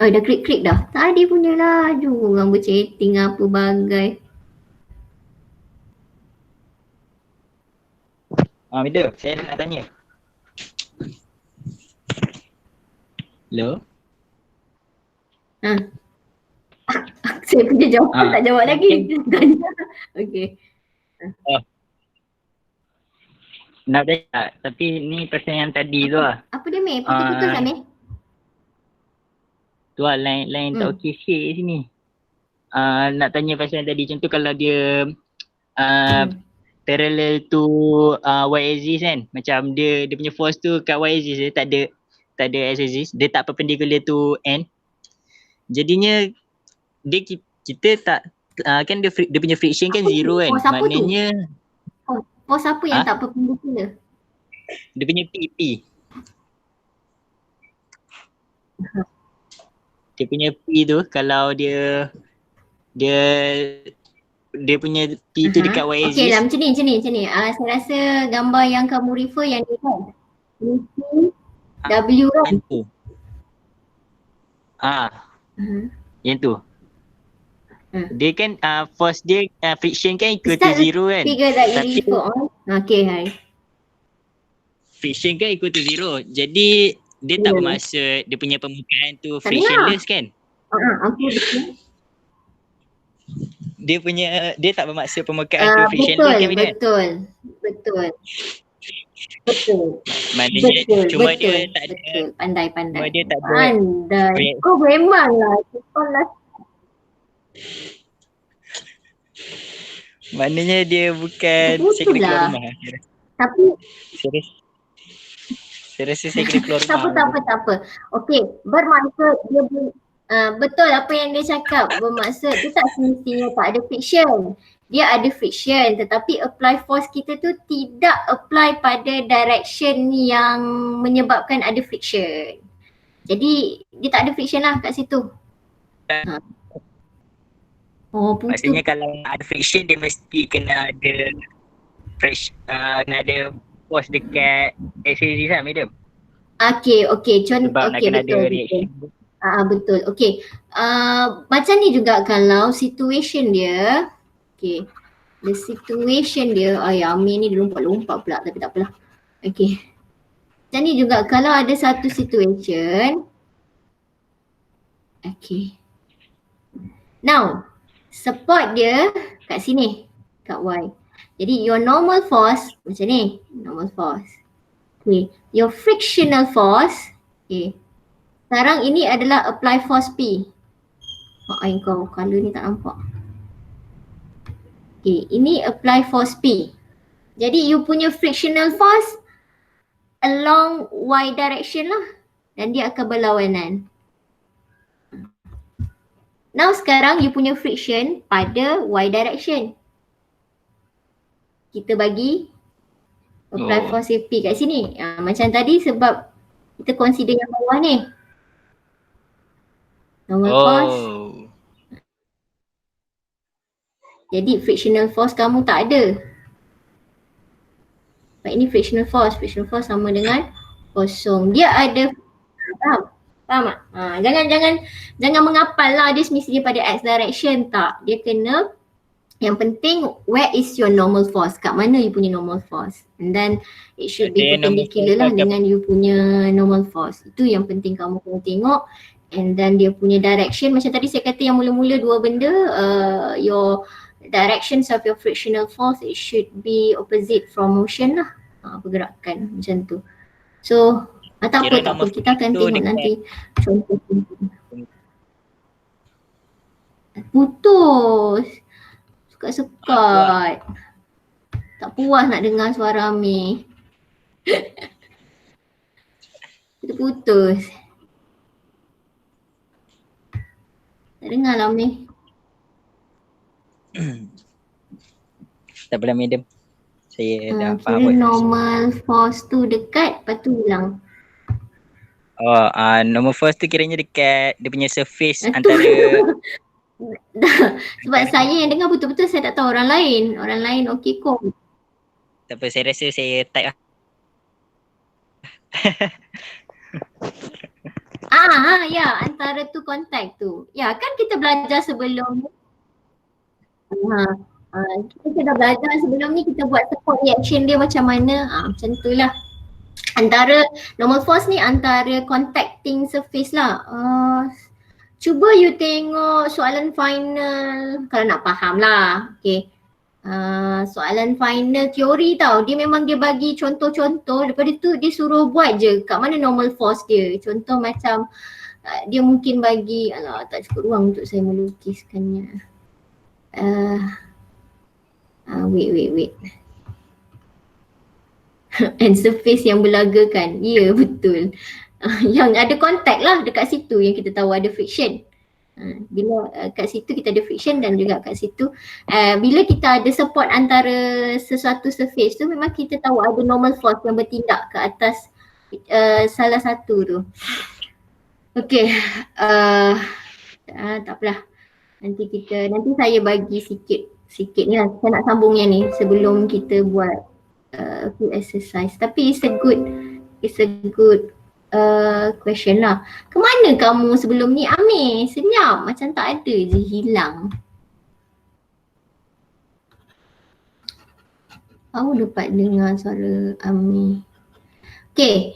Oh, dah klik dah. Tadi punya lah. Aduh, orang berchatting apa bagai. Mida, saya nak tanya. Hello? Saya punya jawapan tak jawab lagi. Tanya. Okay. Nak tanya tapi ni pasal yang tadi tu lah. Apa dia Mei? Putus-putus lah Mei? Tu lah line tak okey sikit sini. Nak tanya pasal yang tadi, contoh kalau dia parallel to y-axis kan, macam dia punya force tu kat y-axis dia tak ada x-axis, dia tak perpendicular to n. Jadinya kita tak kan dia punya friction kan zero kan, maknanya force apa yang tak perpendicular? Dia punya P. Dia punya P tu kalau dia punya P tu dekat y-axis. Okey lah macam ni. Saya rasa gambar yang kamu refer yang ni kan. W kan? Yang tu. Yang tu. Dia kan force dia friction kan equal to zero kan. Figure that you refer on. Okay, hai. Friction kan equal to zero. Jadi dia tak bermaksud dia punya permukaan tu frictionless kan? Dia tak bermaksud permukaan tu frictionless kan? Betul. Maknanya cuma dia tak ada. Pandai. Cuma dia tak ada. Pandai. Kau memanglah. Maknanya dia bukan saya kena keluar rumah. Tapi saya rasa saya kena keluar rumah. Tak apa. Okey, bermaksud dia betul apa yang dia cakap. Bermaksud dia tak semestinya tak ada friction. Dia ada friction tetapi apply force kita tu tidak apply pada direction yang menyebabkan ada friction. Jadi dia tak ada friction lah kat situ. Maksudnya kalau ada friction dia mesti kena ada kena ada force dekat x-axis lah medium. Okey. Sebab nak kena ada reaction. Betul. Okey. Macam ni juga kalau situation dia. Okay. The situation dia. Amin ni dia lompat-lompat pula tapi tak apalah. Okay. Macam ni juga kalau ada satu situation. Okay. Now, support dia kat sini. Kat Y. Jadi your normal force macam ni. Normal force. Okay. Your frictional force. Okay. Sekarang ini adalah apply force P. Kau color ni tak nampak. Okay, ini apply force P. Jadi you punya frictional force along Y direction lah. Dan dia akan berlawanan. Now sekarang you punya friction pada Y direction. Kita bagi apply force P kat sini. Macam tadi sebab kita consider yang bawah ni. Normal force. Jadi frictional force kamu tak ada. Sebab ini frictional force. Frictional force sama dengan kosong. Dia ada, faham? Faham tak? Jangan menghafal lah dia mesti dia pada x direction, tak. Dia kena, yang penting where is your normal force? Kat mana you punya normal force? And then it should be Dia normal perpendicular lah force dengan you punya normal force. Itu yang penting kamu kena tengok. And then dia punya direction, macam tadi saya kata yang mula-mula dua benda, your directions of your frictional force, it should be opposite from motion lah, pergerakan macam tu. So tak Kira apa, normal kita akan tu tengok dekat- nanti contoh. Putus, sekat-sekat, tak puas nak dengar suara Amir. Kita putus. Tak dengar lah Amir. Tak apalah madam. Saya dah Kira faham kot. normal force tu dekat, lepas tu hilang. Normal force tu kiranya dekat dia punya surface Tu. antara Sebab saya yang dengar betul-betul, saya tak tahu orang lain. Orang lain okey kot. tak apa, saya rasa saya type lah. Ya, antara tu kontak tu. Ya, kan kita belajar sebelum ni. Kita dah belajar sebelum ni, kita buat support reaction dia macam mana. Macam tu lah. Antara normal force ni antara contacting surface lah. Cuba you tengok soalan final kalau nak faham lah. Okay. Soalan final teori tau, dia memang dia bagi contoh-contoh, daripada tu dia suruh buat je kat mana normal force dia. Contoh macam dia mungkin bagi, tak cukup ruang untuk saya melukiskannya. Wait. And surface yang berlagakan, ya betul. Yang ada contact lah dekat situ yang kita tahu ada friction. Bila kat situ kita ada friction dan juga kat situ bila kita ada support antara sesuatu surface tu, memang kita tahu ada normal force yang bertindak ke atas salah satu tu. Okay, tak apalah. Nanti saya bagi sikit ni lah. Saya nak sambung yang ni sebelum kita buat food exercise. Tapi it's a good question lah. Kemana kamu sebelum ni Amir? Senyap, macam tak ada je, hilang. Aku dapat dengar suara Amir. Okay.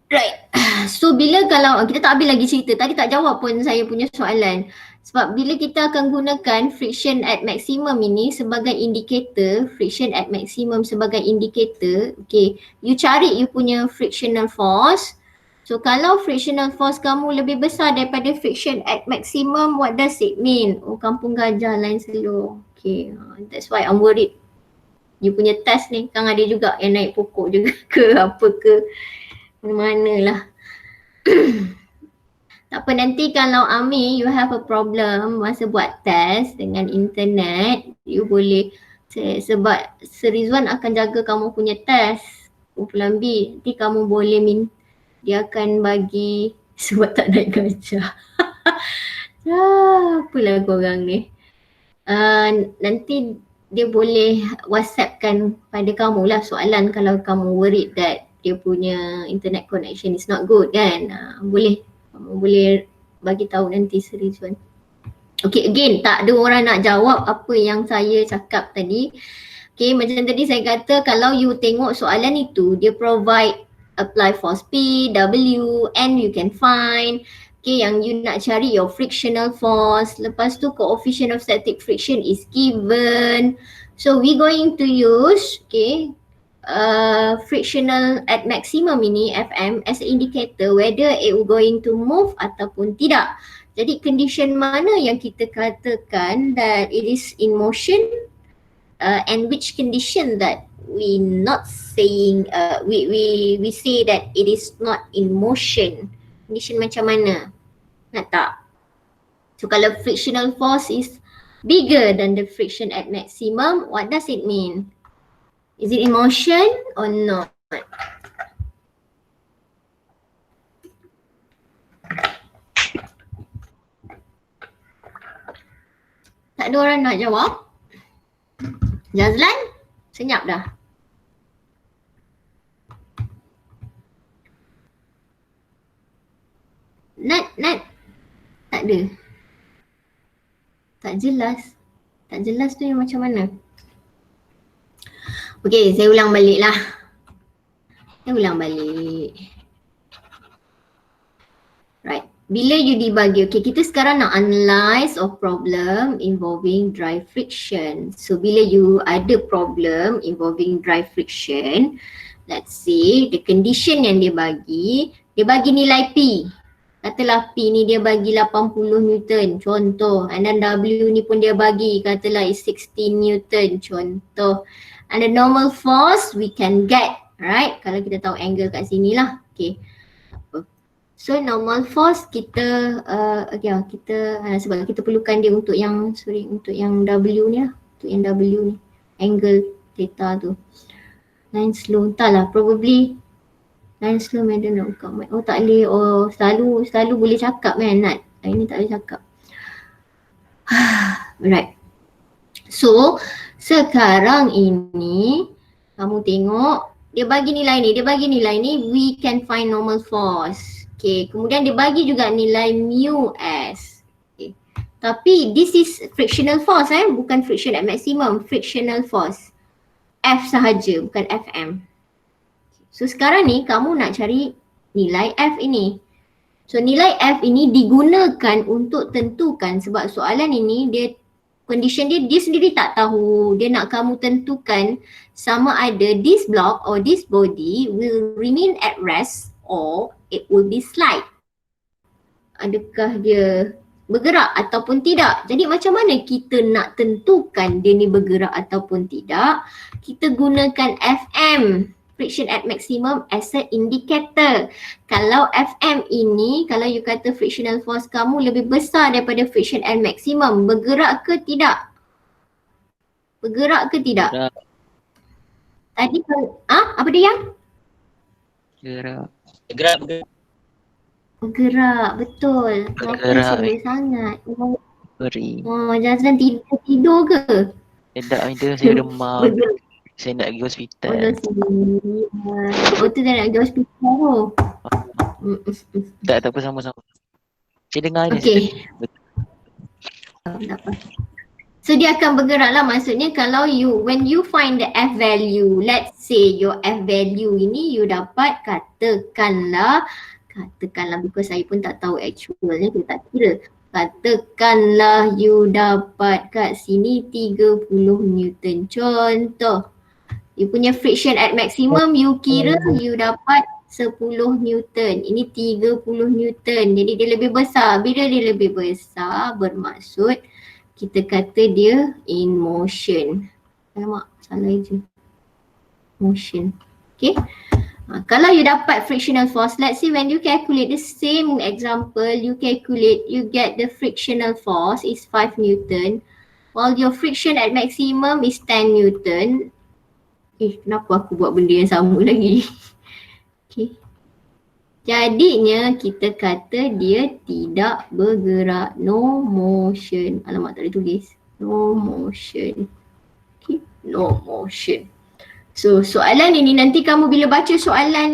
Right. So kalau kita tak habis lagi cerita, tadi tak jawab pun saya punya soalan. Sebab bila kita akan gunakan friction at maximum ini sebagai indikator, friction at maximum sebagai indikator, okay, you cari you punya frictional force. So kalau frictional force kamu lebih besar daripada friction at maximum, what does it mean? Oh, kampung gajah lain slow. Okay, that's why I'm worried. You punya test ni kan ada juga yang naik pokok juga ke apa ke, mana lah. Tak apa, nanti kalau Amir you have a problem masa buat test dengan internet, you boleh, sebab Sir Rizwan akan jaga kamu punya test kumpulan B, nanti kamu boleh dia akan bagi sebab tak naik gajah. Apalah korang ni. Nanti dia boleh WhatsAppkan pada kamu lah soalan kalau kamu worried that dia punya internet connection is not good kan. Kamu boleh bagi tahu nanti Sir Rizwan. Okay, again, tak ada orang nak jawab apa yang saya cakap tadi. Okay, macam tadi saya kata kalau you tengok soalan itu, dia provide apply force P, W, and you can find. Okay, yang you nak cari your frictional force. Lepas tu coefficient of static friction is given. So we going to use, okay, frictional at maximum ini FM as an indicator whether it will going to move ataupun tidak. Jadi condition mana yang kita katakan that it is in motion and which condition that we not saying we say that it is not in motion. Condition macam mana? Nak tak? So kalau frictional force is bigger than the friction at maximum, what does it mean? Is it in motion or not? Tak ada orang nak jawab? Jazlan? Senyap dah. Nat, tak ada. Tak jelas. Tak jelas tu yang macam mana? Okay, saya ulang balik lah. Right. Bila you dibagi, okay, kita sekarang nak analyze of problem involving dry friction. So bila you ada problem involving dry friction, let's say the condition yang dia bagi nilai P. Katalah P ni dia bagi 80 Newton, contoh. And then W ni pun dia bagi, katalah is 16 Newton, contoh. And the normal force we can get, right? Kalau kita tahu angle kat sini lah, okay. So normal force kita sebab kita perlukan dia untuk yang untuk yang W ni lah, untuk yang W ni, angle theta tu. Line slow, entahlah, probably line slow madam nak buka mic. Oh tak boleh, selalu boleh cakap kan Nat, hari ni tak boleh cakap. Right. So sekarang ini kamu tengok dia bagi nilai ni, we can find normal force. Okay, kemudian dia bagi juga nilai mu s. Okay. Tapi this is frictional force bukan friction at maximum, frictional force. F sahaja, bukan Fm. So sekarang ni kamu nak cari nilai F ini. So nilai F ini digunakan untuk tentukan, sebab soalan ini dia condition dia sendiri tak tahu. Dia nak kamu tentukan sama ada this block or this body will remain at rest or it will be slide. Adakah dia bergerak ataupun tidak. Jadi macam mana kita nak tentukan dia ni bergerak ataupun tidak? Kita gunakan Fm, friction at maximum, as a indicator. Kalau Fm ini, kalau you kata frictional force kamu lebih besar daripada friction at maximum, bergerak ke tidak? Bergerak ke tidak? Bergerak. Tadi apa dia yang? Bergerak. Bergerak, betul. Bergerak. Kenapa sangat? Beri. Jangan tidur ke? Tak ada, saya demam. Saya nak pergi hospital. Tu dah nak pergi hospital tu. Tak apa, sama-sama. Saya dengar je. Okay. Tak apa. So dia akan bergerak lah, maksudnya kalau when you find the F value, let's say your F value ini you dapat katakanlah because saya pun tak tahu actualnya, kita tak kira. Katakanlah you dapat kat sini 30 Newton contoh. You punya friction at maximum you kira you dapat 10 Newton. Ini 30 Newton. Jadi dia lebih besar. Bila dia lebih besar bermaksud kita kata dia in motion. Alamak, salah je. Motion. Okay. Kalau you dapat frictional force, let's say when you calculate the same example, you get the frictional force is 5 Newton while your friction at maximum is 10 Newton. Kenapa aku buat benda yang sama lagi? Okay. Jadinya kita kata dia tidak bergerak, no motion. Alamak, tak ada tulis. No motion. Okay, no motion. So soalan ini nanti kamu bila baca soalan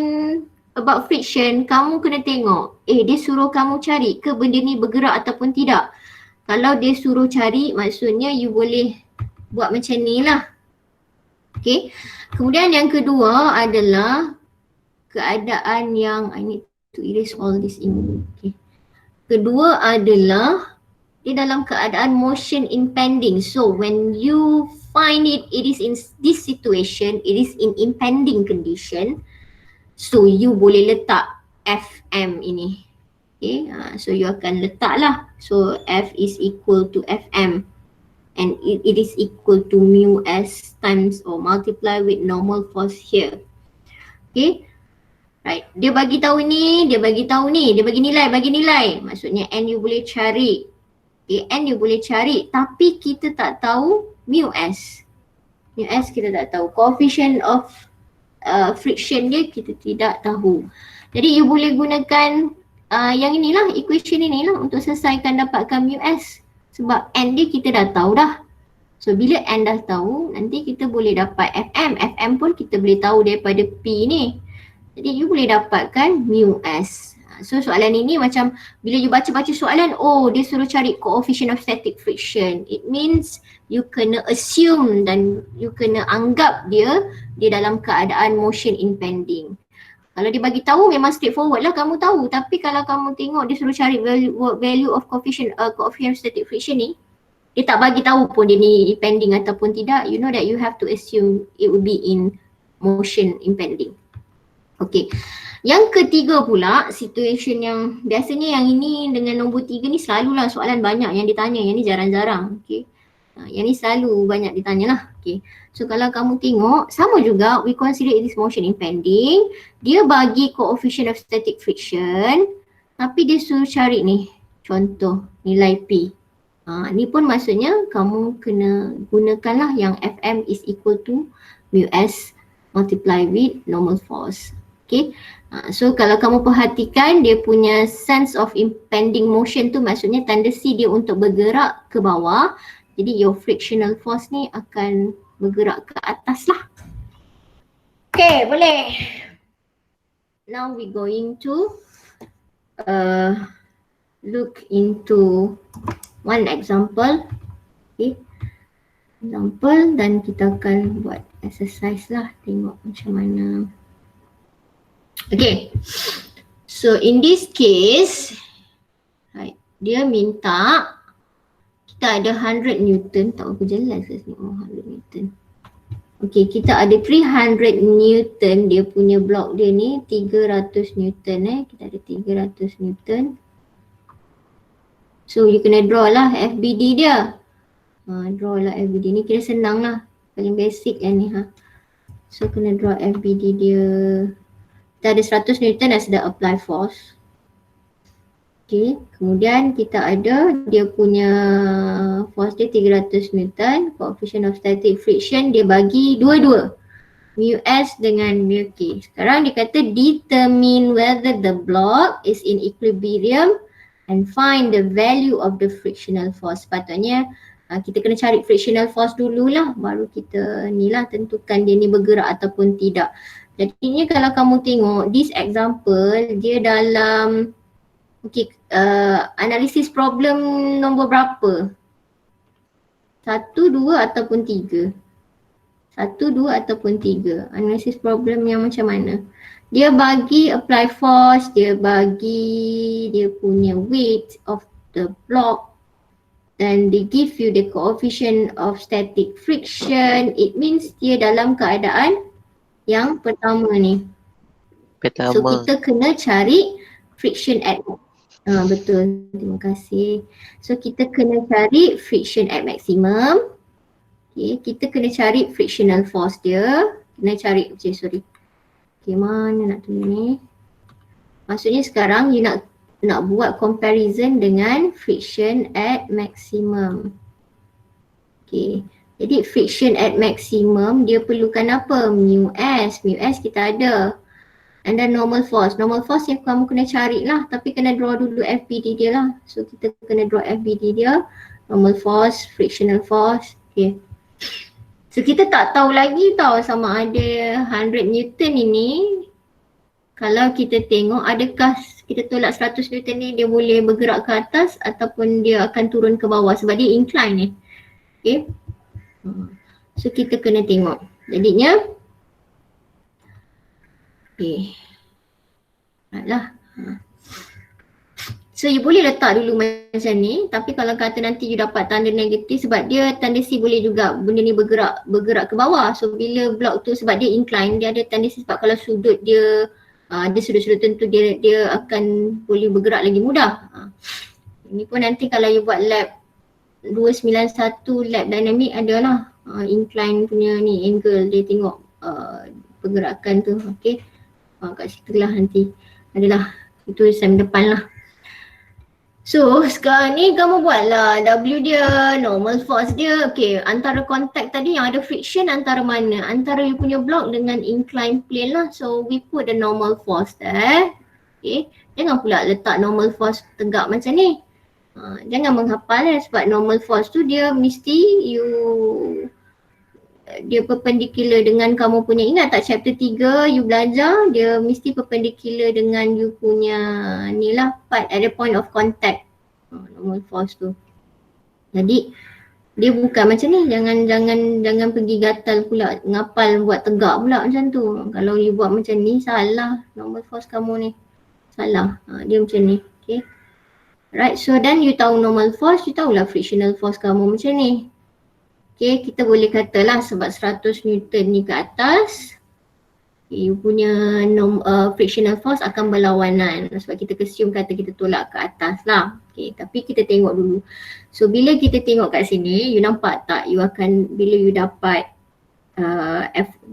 about friction, kamu kena tengok, dia suruh kamu cari ke benda ni bergerak ataupun tidak. Kalau dia suruh cari, maksudnya you boleh buat macam ni lah. Okay. Kemudian yang kedua adalah keadaan yang I need to erase all this in. Okay. Kedua adalah dia dalam keadaan motion impending. So when you find it is in this situation, it is in impending condition. So you boleh letak Fm ini. Okay, so you akan letak lah. So F is equal to Fm. And it is equal to mu s times or multiply with normal force here. Okay. Right. Dia bagi tahu ni, dia bagi nilai. Maksudnya N you boleh cari. Okay, N you boleh cari tapi kita tak tahu mu s. Mu s kita tak tahu. Coefficient of friction dia kita tidak tahu. Jadi you boleh gunakan yang inilah, equation inilah untuk selesaikan dapatkan mu s. Sebab N dia kita dah tahu dah. So bila N dah tahu, nanti kita boleh dapat Fm. Fm pun kita boleh tahu daripada P ni. Jadi you boleh dapatkan mu s. So soalan ini macam bila you baca-baca soalan, oh dia suruh cari coefficient of static friction. It means you kena assume dan you kena anggap dia dalam keadaan motion impending. Kalau dia bagi tahu memang straightforward lah kamu tahu, tapi kalau kamu tengok dia suruh cari value of coefficient of static friction ni, dia tak bagi tahu pun dia ni impending ataupun tidak, you know that you have to assume it would be in motion impending. Okay. Yang ketiga pula, situation yang biasanya yang ini dengan nombor 3 ni selalulah soalan banyak yang ditanya, yang ni jarang-jarang. Okay. Yang ni selalu banyak ditanya lah. Okay. So kalau kamu tengok, sama juga we consider it is motion impending. Dia bagi coefficient of static friction, tapi dia suruh cari ni, contoh nilai P. Ni pun maksudnya kamu kena gunakanlah yang Fm is equal to mu s multiply with normal force. Okay. So kalau kamu perhatikan dia punya sense of impending motion tu maksudnya tendency dia untuk bergerak ke bawah. Jadi your frictional force ni akan bergerak ke atas lah. Okay, boleh. Now we going to look into one example. Okay. Example dan kita akan buat exercise lah. Tengok macam mana. Okay. So in this case, right, dia minta kita ada 100 Newton, tak apa jelas kat sini, 100 Newton. Okay, kita ada 300 Newton, dia punya blok dia ni 300 Newton kita ada 300 Newton. So you kena draw lah FBD dia. Draw lah FBD ni, kira senang lah, paling basic yang ni So kena draw FBD dia. Kita ada 100 Newton dan sudah apply force. Okay, kemudian kita ada dia punya force dia 300 Newton, coefficient of static friction dia bagi dua-dua, mu s dengan mu k. Sekarang dia kata determine whether the block is in equilibrium and find the value of the frictional force. Sepatutnya kita kena cari frictional force dululah, baru kita ni lah tentukan dia ni bergerak ataupun tidak. Jadinya kalau kamu tengok this example dia dalam analisis problem nombor berapa? 1, 2 ataupun 3? 1, 2 ataupun 3? Analisis problem yang macam mana? Dia bagi apply force, dia bagi dia punya weight of the block, dan they give you the coefficient of static friction. It means dia dalam keadaan yang pertama ni. So kita kena cari friction at betul, terima kasih. So kita kena cari friction at maximum. Okay, kita kena cari frictional force dia. Kena cari, sorry. Okay, mana nak tulis ni? Maksudnya sekarang you nak buat comparison dengan friction at maximum. Okay, jadi friction at maximum dia perlukan apa? Mu s. Mu s kita ada. And then normal force. Normal force yang kamu kena cari lah, tapi kena draw dulu FBD dia lah. So kita kena draw FBD dia, normal force, frictional force. Okay. So kita tak tahu lagi tau sama ada 100 Newton ini, kalau kita tengok adakah kita tolak 100 Newton ni dia boleh bergerak ke atas ataupun dia akan turun ke bawah sebab dia incline ni. Okay. So kita kena tengok. Jadinya okay. Baiklah. So you boleh letak dulu macam ni, tapi kalau kata nanti you dapat tanda negatif sebab dia tendensi boleh juga benda ni bergerak ke bawah. So bila blok tu sebab dia incline, dia ada tendensi sebab kalau sudut dia ada sudut-sudut tentu dia akan boleh bergerak lagi mudah. Ini pun nanti kalau you buat lab 291 lab dynamic adalah incline punya ni angle dia tengok pergerakan tu. Okay. Kat situ lah nanti adalah itu sem depan lah. So sekarang ni kamu buatlah W dia, normal force dia. Okay, antara contact tadi yang ada friction antara mana? Antara you punya block dengan incline plane lah. So we put the normal force there. Okay, jangan pula letak normal force tegak macam ni. Jangan menghafal sebab normal force tu dia mesti you dia perpendicular dengan kamu punya, ingat tak chapter 3 you belajar dia mesti perpendicular dengan you punya ni lah part at the point of contact, normal force tu. Jadi dia bukan macam ni, jangan pergi gatal pula, ngapal buat tegak pula macam tu. Kalau you buat macam ni salah normal force kamu ni, salah. Dia macam ni, okay. Right, so then you tahu normal force, you tahulah frictional force kamu macam ni. Okay, kita boleh katalah sebab 100 Newton ni ke atas, you punya frictional force akan berlawanan sebab kita assume kata kita tolak ke atas lah. Okay, tapi kita tengok dulu. So bila kita tengok kat sini, you nampak tak you akan, bila you dapat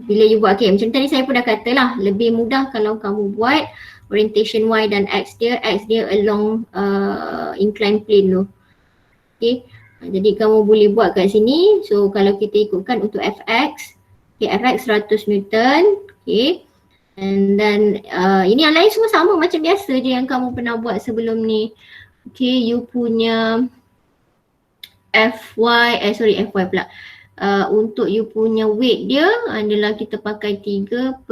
bila you buat, okay macam tadi saya pun dah kata lah, lebih mudah kalau kamu buat orientation Y dan X dia along inclined plane tu. Okay. Jadi kamu boleh buat kat sini. So kalau kita ikutkan untuk Fx, okay, Fx 100 Newton, okay. And then ini yang lain semua sama macam biasa je yang kamu pernah buat sebelum ni. Okay, you punya Fy pula. Untuk you punya weight dia adalah kita pakai 3/5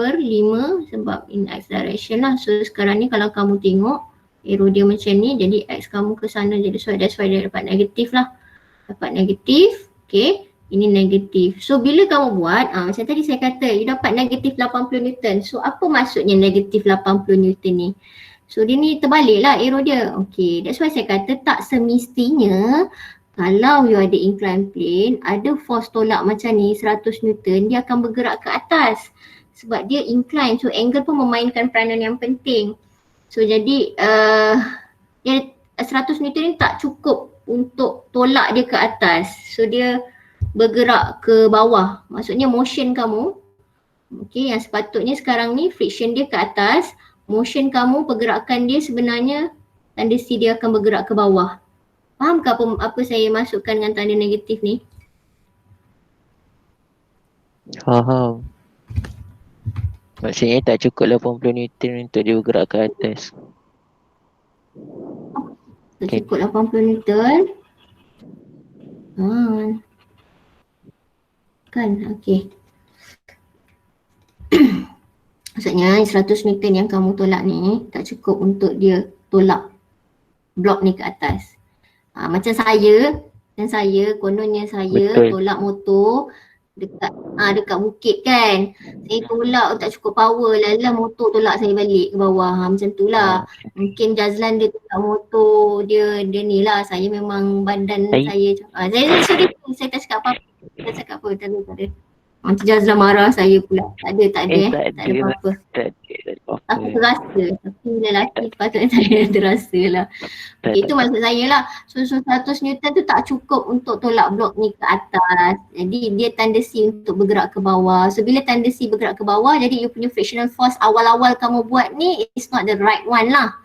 sebab in X direction lah. So sekarang ni kalau kamu tengok arrow dia macam ni, jadi X kamu ke sana, jadi so that's why dia dapat negatif lah. Dapat negatif, okay, ini negatif. So bila kamu buat, macam tadi saya kata you dapat negatif 80 Newton. So apa maksudnya negatif 80 Newton ni? So dia ni terbalik lah arrow dia. Okay, that's why saya kata tak semestinya kalau you ada inclined plane, ada force tolak macam ni 100 Newton, dia akan bergerak ke atas. Sebab dia incline, so angle pun memainkan peranan yang penting. So jadi 100 Newton ni tak cukup untuk tolak dia ke atas. So dia bergerak ke bawah. Maksudnya motion kamu, okay, yang sepatutnya sekarang ni friction dia ke atas, motion kamu, pergerakan dia sebenarnya tendency dia akan bergerak ke bawah. Faham ke apa saya masukkan dengan tanda negatif ni? Faham. Maksudnya tak cukup 80 Newton untuk dia bergerak ke atas. Tak cukup 80 Newton. Kan, okay. Maksudnya 100 Newton yang kamu tolak ni tak cukup untuk dia tolak blok ni ke atas. Macam saya kononnya saya betul, tolak motor dekat bukit kan. Saya tolak tak cukup power lah motor tolak saya balik ke bawah. Macam tu lah. Mungkin Jazlan dia tolak motor dia ni lah. Saya memang badan saya tak cakap apa-apa. Tak cakap apa, tak ada. Nanti Jazlan marah saya pula. Tak ada apa-apa. Aku terasa. Tapi lelaki patutnya saya terasa lah. Okay, itu maksud saya lah. So 100 Newton tu tak cukup untuk tolak blok ni ke atas. Jadi dia tendency untuk bergerak ke bawah. So bila tendency bergerak ke bawah, jadi you punya frictional force awal-awal kamu buat ni is not the right one lah.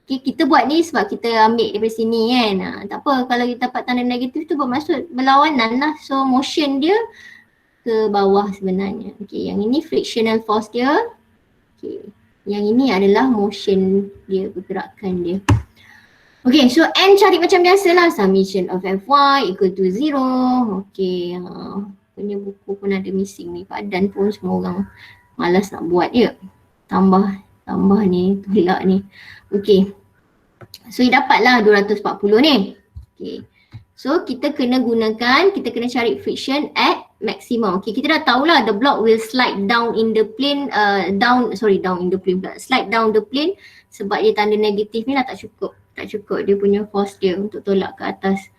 Okay, kita buat ni sebab kita ambil daripada sini kan. Tak apa, kalau kita dapat tanda negatif tu bermaksud berlawanan lah. So motion dia ke bawah sebenarnya. Okay, yang ini frictional force dia. Okay, yang ini adalah motion dia, pergerakan dia. Okay, so N cari macam biasa lah. Summation of Fy equal to 0. Okay, punya buku pun ada missing ni. Padan pun semua orang malas nak buat je. Tambah ni, tolak ni. Okay, so dapatlah 240 ni. Okay, so kita kena cari friction at maximum. Okay, kita dah tahulah the block will slide down in the plane, slide down the plane sebab dia tanda negatif ni lah tak cukup dia punya force dia untuk tolak ke atas.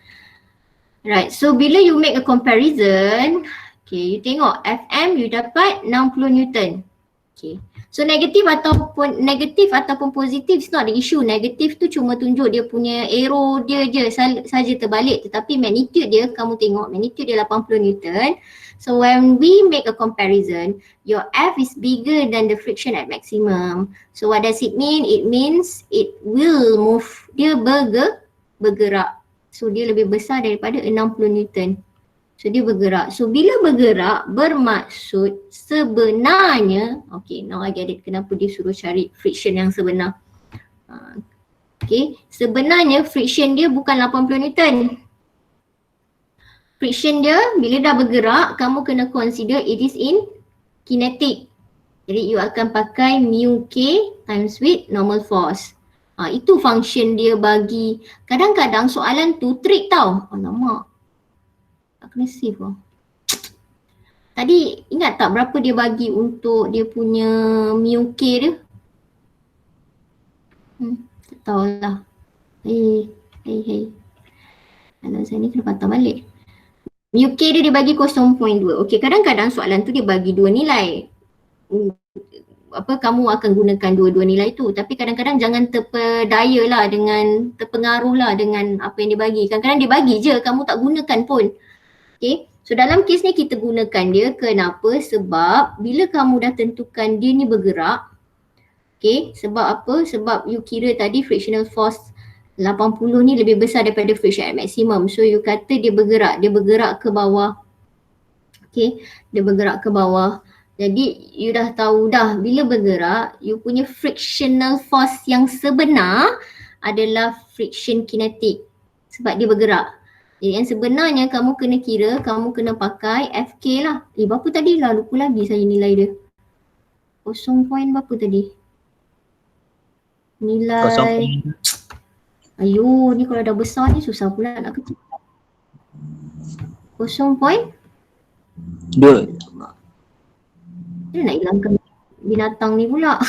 Right, so bila you make a comparison, okay, you tengok Fm you dapat 60 Newton. Okay, so negatif ataupun positif is not the issue. Negatif tu cuma tunjuk dia punya arrow dia je saja terbalik, tetapi magnitude dia, kamu tengok magnitude dia 80 Newton. So when we make a comparison, your F is bigger than the friction at maximum. So what does it mean? It means it will move, dia bergerak. So dia lebih besar daripada 60 Newton. So dia bergerak. So bila bergerak bermaksud sebenarnya, okay, now I get it kenapa dia suruh cari friction yang sebenar. Okay, sebenarnya friction dia bukan 80 Newton. Friction dia bila dah bergerak, kamu kena consider it is in kinetic. Jadi you akan pakai mu k times with normal force. Itu function dia bagi. Kadang-kadang soalan tu trick tau. Alamak. Tak kena save lah. Tadi ingat tak berapa dia bagi untuk dia punya mu k dia? Tak tahulah. Hey. Kalau saya ni kena patah balik. Mu k dia bagi 0.2. Okey, kadang-kadang soalan tu dia bagi dua nilai. Kamu akan gunakan dua-dua nilai tu, tapi kadang-kadang jangan terpedaya lah dengan, terpengaruh lah dengan apa yang dia bagi. Kadang-kadang dia bagi je, kamu tak gunakan pun. Okay, so dalam kes ni kita gunakan dia. Kenapa? Sebab bila kamu dah tentukan dia ni bergerak, okay, sebab apa? Sebab you kira tadi frictional force 80 ni lebih besar daripada friction at maximum. So you kata dia bergerak ke bawah. Okay, dia bergerak ke bawah. Jadi you dah tahu dah bila bergerak, you punya frictional force yang sebenar adalah friction kinetic. Sebab dia bergerak. Jadi yang sebenarnya kamu kena kira, kamu kena pakai FK lah. Berapa tadi lah? Lupa lagi saya nilai dia. 0 point berapa tadi? Nilai ayo, ni kalau dah besar ni susah pula nak kecil. 0 point? 2. Dia nak hilangkan binatang ni pula.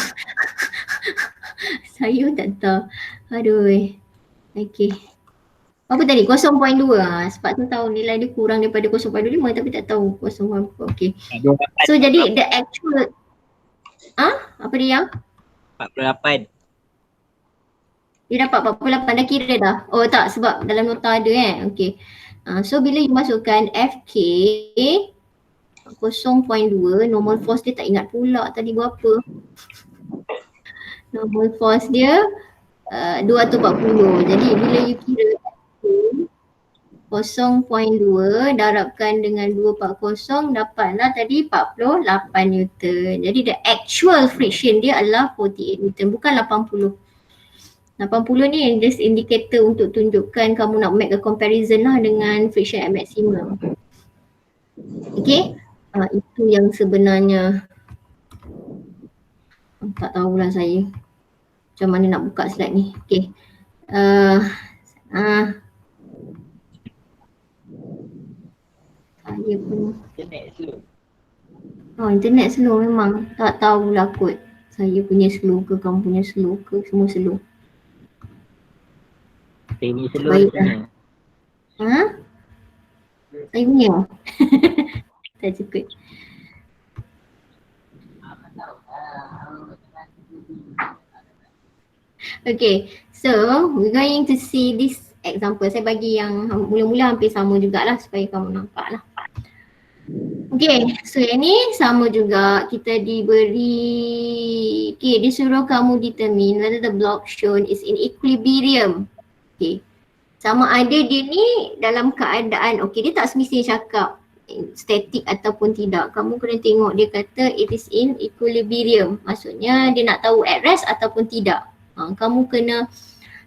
Saya tak tahu. Aduh. Okay. Apa tadi? 0.2 sebab tu tahu nilai dia kurang daripada 0.25 tapi tak tahu 0.2. Okay. So jadi the actual apa dia yang? 48. Dia dapat 48 dah kira dah. Oh tak, sebab dalam nota ada Okay. So bila you masukkan FK 0.2, normal force dia tak ingat pula tadi berapa. Normal force dia 240. Jadi bila you kira 0.2 darabkan dengan 240 dapatlah tadi 48 Newton. Jadi the actual friction dia adalah 48 Newton, bukan 80. 80 ni just indicator untuk tunjukkan kamu nak make a comparison lah dengan friction at maximum. Okay, itu yang sebenarnya. Tak tahulah saya macam mana nak buka slide ni. Okay. Saya pun internet slow memang. Tak tahulah kot. Saya punya slow ke, kamu punya slow ke, semua slow. Saya punya slow Baiklah. Saya punya. Tak cukup. Okay, so we're going to see this example. Saya bagi yang mula-mula hampir sama jugalah supaya kamu nampak lah. Okay, so yang ni sama juga. Kita diberi, okay, disuruh kamu determine whether the block shown is in equilibrium. Okay, sama ada dia ni dalam keadaan, okay, dia tak semestinya cakap static ataupun tidak. Kamu kena tengok dia kata it is in equilibrium. Maksudnya dia nak tahu at rest ataupun tidak. Kamu kena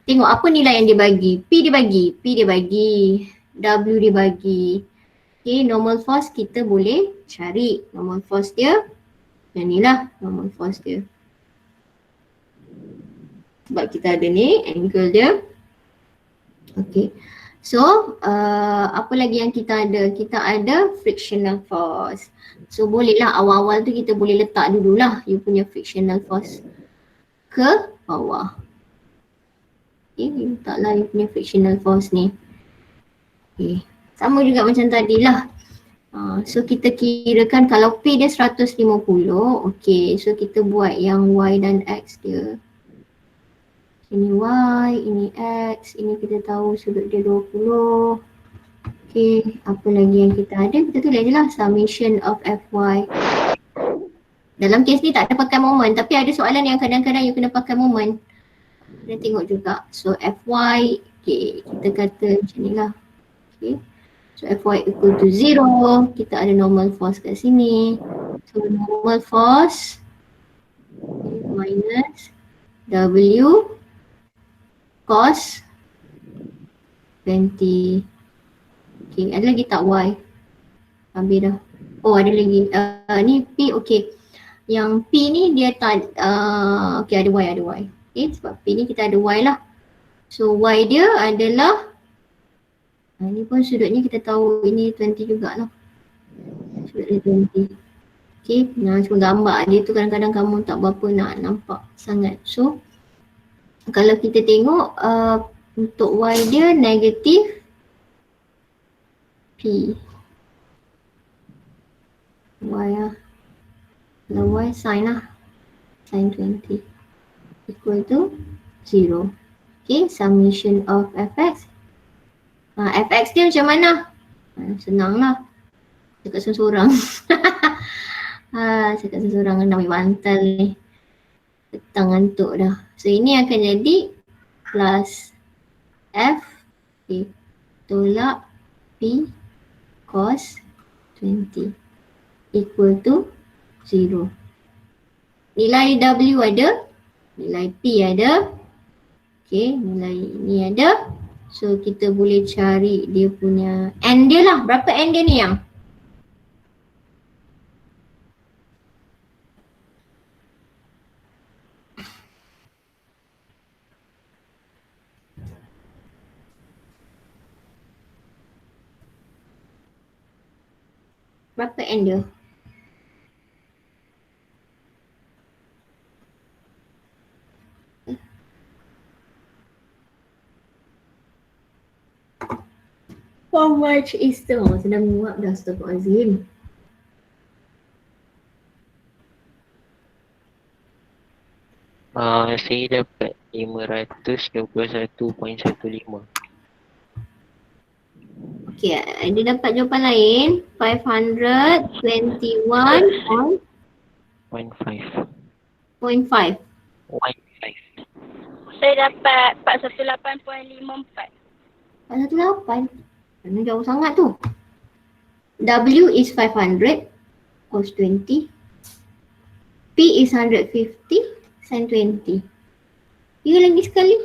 tengok apa nilai yang dia bagi. P dia bagi, W dia bagi. Okay, normal force kita boleh cari. Normal force dia, yang ni lah normal force dia. Sebab kita ada ni, angle dia. Okay, so apa lagi yang kita ada? Kita ada frictional force. So bolehlah awal-awal tu kita boleh letak dululah you punya frictional force ke bawah. Okay, letaklah you punya frictional force ni. Okay, sama juga macam tadi lah. So kita kirakan kalau P dia 150, okay, so kita buat yang Y dan X dia. Ini Y, ini X, ini kita tahu sudut dia 20. Okay, apa lagi yang kita ada? Kita tulis je lah summation of Fy. Dalam kes ni tak ada pakai moment, tapi ada soalan yang kadang-kadang you kena pakai moment. Kena tengok juga. So Fy, okay, kita kata macam ni lah. Okay, so Fy equal to 0. Kita ada normal force kat sini. So normal force minus W cos 20. Okay, ada lagi tak Y? Habis dah. Oh ada lagi. Ni P, okay. Yang P ni dia tak, okay ada Y. Okay, sebab P ni kita ada Y lah. So Y dia adalah, ni pun sudutnya kita tahu ini 20 jugalah. Sudut dia 20. Okay, cuma gambar dia tu kadang-kadang kamu tak berapa nak nampak sangat. So kalau kita tengok untuk Y dia negatif P. Y lah. Kalau Y sin lah. Sin 20 equal to 0. Okay, summation of fx. Fx dia macam mana? Senang lah. Cakap seorang-seorang. Cakap seorang-seorang nak ambil bantal ni. Petang ngantuk dah. So ini akan jadi plus F tolak P cos 20 equal to 0. Nilai W ada, nilai P ada, okay, nilai ni ada. So kita boleh cari dia punya N dia lah. Berapa N dia ni yang? Berapa N dia? How much is the, sedang muak dah, astagfirullahaladzim. Saya dapat 521.15. Okay, dia dapat jawapan lain 521.5. 1.5. Saya dapat 418.54. 418. Mana jauh sangat tu. W is 500 cos 20. P is 150 sin 20. Dia lagi sekali.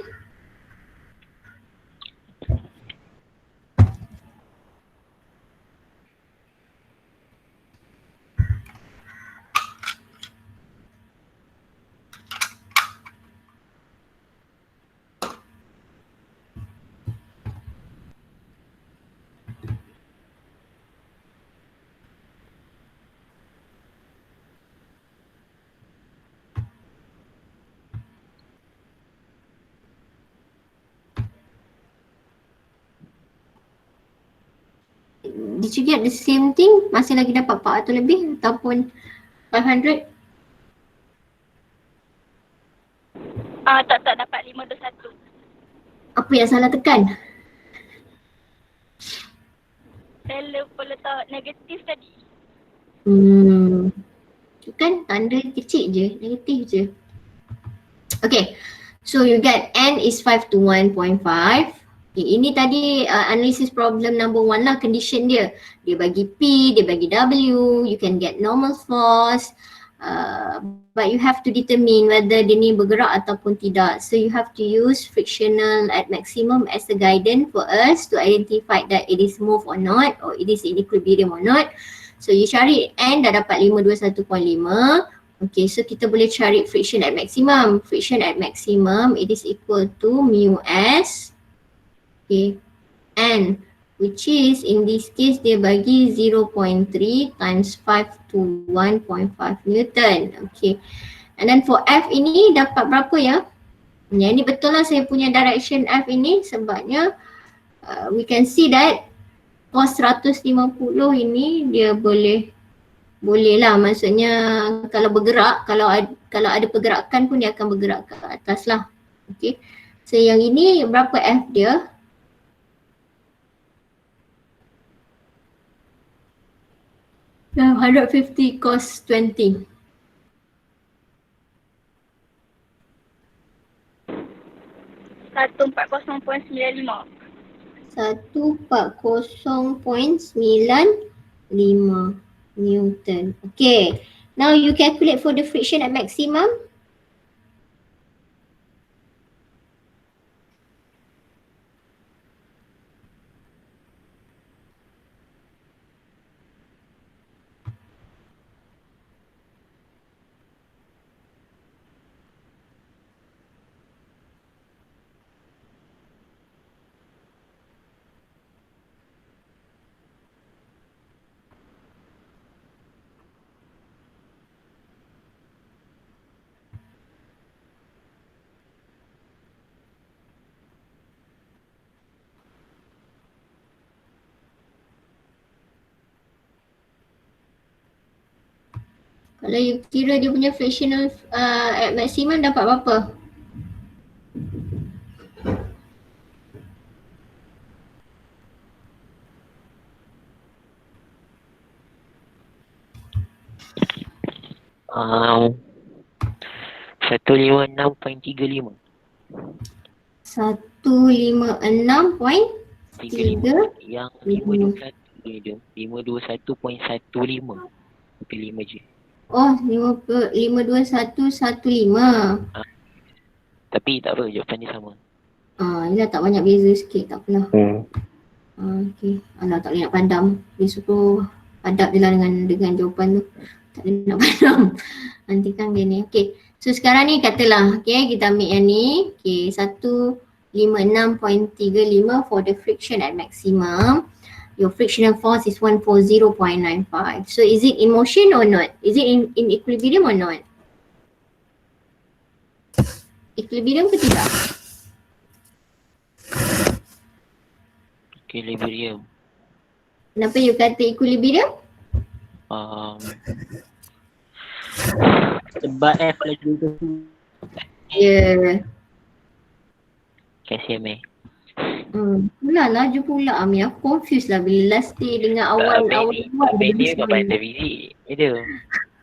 Did you get the same thing? Masih lagi dapat 400 lebih ataupun 500? Tak dapat 521. Apa yang salah tekan? Saya lupa letak negatif tadi. Kan tanda kecil je, negatif je. Okay, so you get N is 5 to 1.5. Okay, ini tadi analysis problem number 1 lah, condition dia. Dia bagi P, dia bagi W, you can get normal force. But you have to determine whether dia ni bergerak ataupun tidak. So you have to use frictional at maximum as a guidance for us to identify that it is move or not, or it is in equilibrium or not. So you cari N dah dapat 521.5. Okay, so kita boleh cari friction at maximum. Friction at maximum, it is equal to mu S, okay, N, which is in this case dia bagi 0.3 times 5 to 1.5 Newton. Okay, and then for F ini dapat berapa ya? Yang ini betul lah saya punya direction F ini sebabnya we can see that cos 150 ini dia boleh lah, maksudnya kalau bergerak, kalau ada pergerakan pun dia akan bergerak ke atas lah. Okay, so yang ini berapa F dia? Nah, 150 cos 20. 140.95. 140.95 Newton. Okay, now you calculate for the friction at maximum. Kalau you kira dia punya frictional at maximum dapat berapa? Um, 156.35. 156.3 Yang 521 dia 521.15. Tapi 5 je. Oh 52115. Tapi tak apa, jawapan dia sama. Yelah tak banyak beza sikit, tak apalah. Okay. Alah tak boleh nak padam. Dia suruh padam je lah dengan jawapan tu. Tak boleh nak padam. Nanti kan dia ni. Okay. So sekarang ni katalah, okay, kita ambil yang ni. Okay, 156.35 for the friction at maximum. Your frictional force is 140.95. So is it in motion or not? Is it in equilibrium or not? Equilibrium ke tidak? Equilibrium. Kenapa you kata equilibrium? Sebab F lagi tu. Ya. Kasih Amir. Pula laju pula Ami. Aku confused lah bila last day dengan awal Dia kat pandai fizik.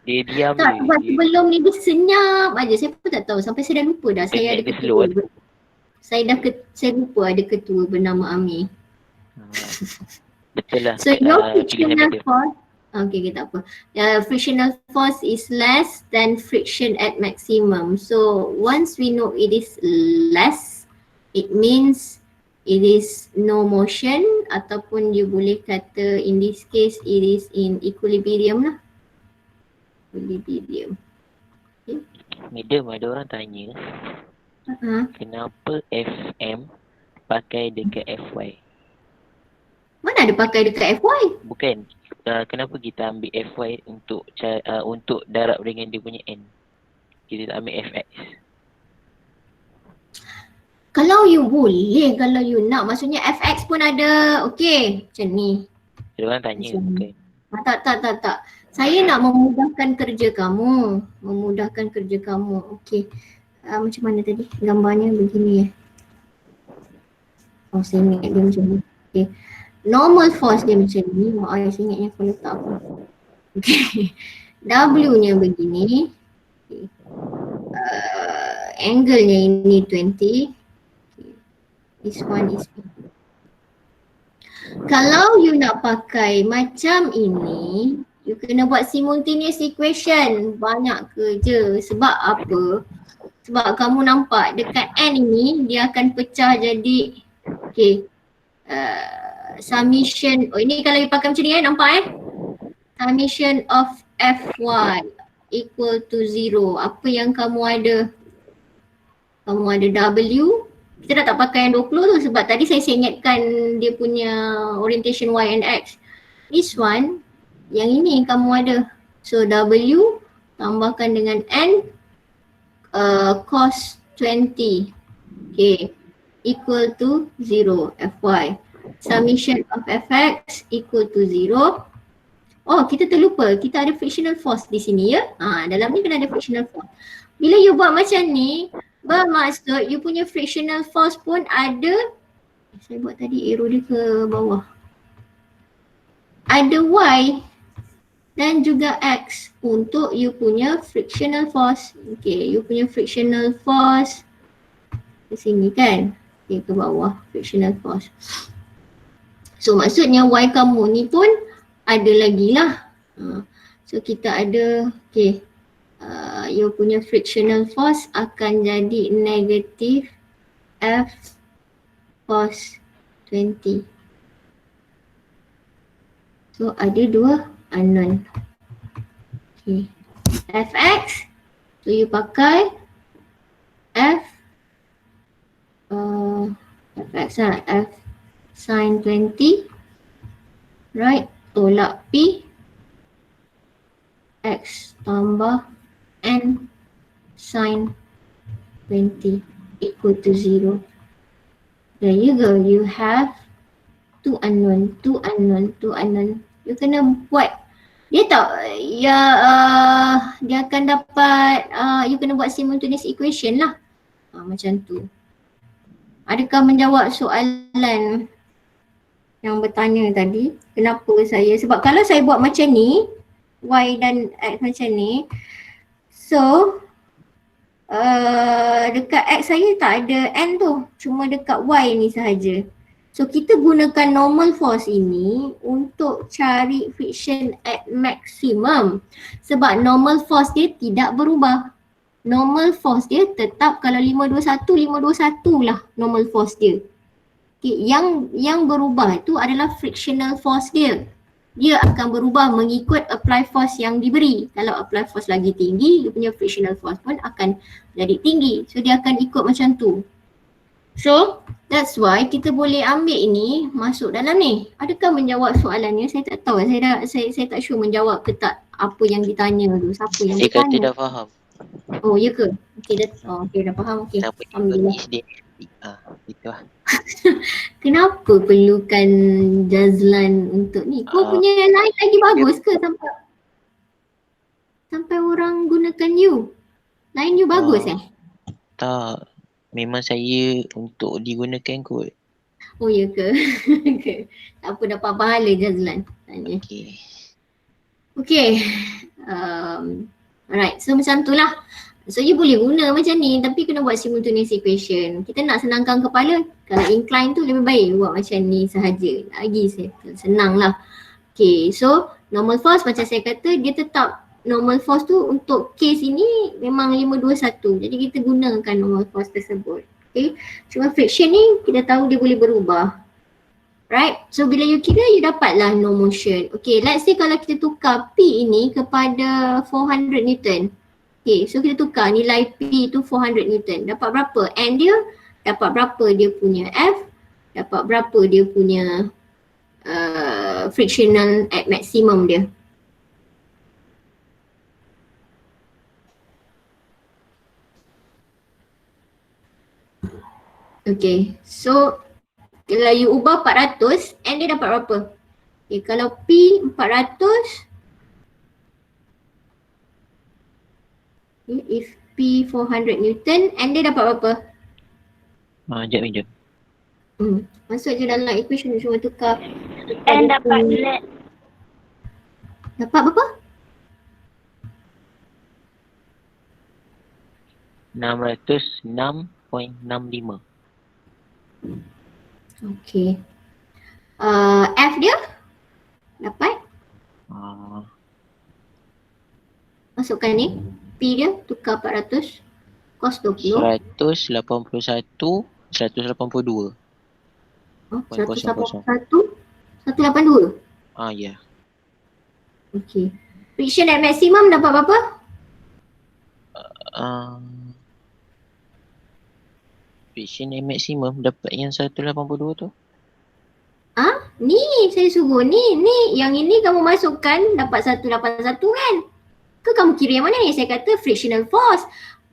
Dia diam tak, je. sebab sebelum ni dia senyap aja. Saya pun tak tahu. Sampai saya dah lupa dah. Saya ada Dia ketua. slow. Saya lupa ada ketua bernama Ami. Betul lah. So your frictional dia. force, okay, tak apa. Frictional force is less than friction at maximum. So once we know it is less, it means it is no motion, ataupun you boleh kata in this case it is in equilibrium lah. Equilibrium. Medium ada orang tanya kenapa FM pakai dekat FY? Mana ada pakai dekat FY? Bukan. Kenapa kita ambil FY untuk darab dengan dia punya N? Kita tak ambil FX. Kalau you boleh, kalau you nak, maksudnya FX pun ada. Okay, macam ni. Ada orang tanya bukan? Tak. Saya nak memudahkan kerja kamu. Memudahkan kerja kamu. Okay. Macam mana tadi? Gambarnya begini Oh, saya ingat dia macam ni. Okay. Normal force dia macam ni. Maaf, saya ingatnya aku letak apa. Okay. W-nya begini. Okay. Angle-nya ini 20. Okay. This one is kalau you nak pakai macam ini, you kena buat simultaneous equation. Banyak kerja. Sebab apa? Sebab kamu nampak dekat N ini, dia akan pecah jadi, okay, summation, ini kalau you pakai macam ni nampak summation of Fy equal to 0. Apa yang kamu ada? Kamu ada W. Kita dah tak pakai yang 20 tu sebab tadi saya ingatkan dia punya orientation Y and X. This one, yang ini kamu ada. So W tambahkan dengan N cos 20, okay, equal to 0 Fy. Summation of Fx equal to 0. Oh, kita terlupa, kita ada frictional force di sini ya. Dalam ni kena ada frictional force. Bila you buat macam ni, bermaksud you punya frictional force pun ada. Saya buat tadi arrow dia ke bawah. Ada Y dan juga X untuk you punya frictional force. Okay, you punya frictional force ke sini kan. Okay, ke bawah frictional force. So maksudnya Y kamu ni pun ada lagi lah. So kita ada, okay, you punya frictional force akan jadi negatif F cos 20. So ada dua unknown. Okay. Fx, so you pakai F Fx lah, F sin 20, right, tolak P, X tambah N sin 20 equal to 0. There you go, you have two unknown. You kena buat Dia tak, ya dia akan dapat, you kena buat simultaneous equation lah. Macam tu. Adakah menjawab soalan yang bertanya tadi? Kenapa saya, sebab kalau saya buat macam ni, Y dan X macam ni, so dekat X saya tak ada N tu, cuma dekat Y ni sahaja. So kita gunakan normal force ini untuk cari friction at maximum. Sebab normal force dia tidak berubah. Normal force dia tetap kalau 521 lah normal force dia. Okay, yang berubah itu adalah frictional force dia. Dia akan berubah mengikut apply force yang diberi. Kalau apply force lagi tinggi, dia punya frictional force pun akan jadi tinggi. So dia akan ikut macam tu. So that's why kita boleh ambil ini masuk dalam ni. Adakah menjawab soalannya? Saya tak tahu. Saya tak sure menjawab ke tak apa yang ditanya tu. Siapa yang Dia kata bertanya? dah faham. Oh ya ke? Okey dah, dah faham. Okey. Siapa yang Alhamdulillah. tulis dia. Itu lah. Kenapa perlukan Jazlan untuk ni? Kau punya lain lagi bagus ke sampai orang gunakan you? Lain you bagus Tak. Memang saya untuk digunakan kot. Oh ya ke? Tak apa, dapat pahala Jazlan. Tanya. Okay. Okay. Alright, so macam tu lah. So you boleh guna macam ni tapi kena buat simultaneous equation. Kita nak senangkan kepala, kalau incline tu lebih baik buat macam ni sahaja. Lagi senang lah. Okay, so normal force macam saya kata dia tetap normal force tu untuk case ini memang 521. Jadi kita gunakan normal force tersebut. Okay, cuma friction ni kita tahu dia boleh berubah. Right, so bila you kira you dapatlah no motion. Okay, let's say kalau kita tukar P ini kepada 400 Newton. Okay, so kita tukar nilai P tu 400 Newton. Dapat berapa N dia, dapat berapa dia punya F, dapat berapa dia punya frictional at maximum dia. Okay, so kalau you ubah 400, N dia dapat berapa? Okay, kalau P 400, okay, if P 400 Newton, N dia dapat berapa? Sekejap. Masuk je dalam equation cuma tukar. And dapat let. Dapat berapa? 606.65. Okay. F dia dapat? Masukkan ni. P dia tukar 400. Cos 20. 181, 182. Oh, 0.00. 181, 182. Ya. Okay. Friction at maximum dapat berapa? Friction at maximum dapat yang 182 tu. Ni saya suruh ni yang ini kamu masukkan dapat 181 kan? Ke kamu kira yang mana ni? Saya kata frictional force.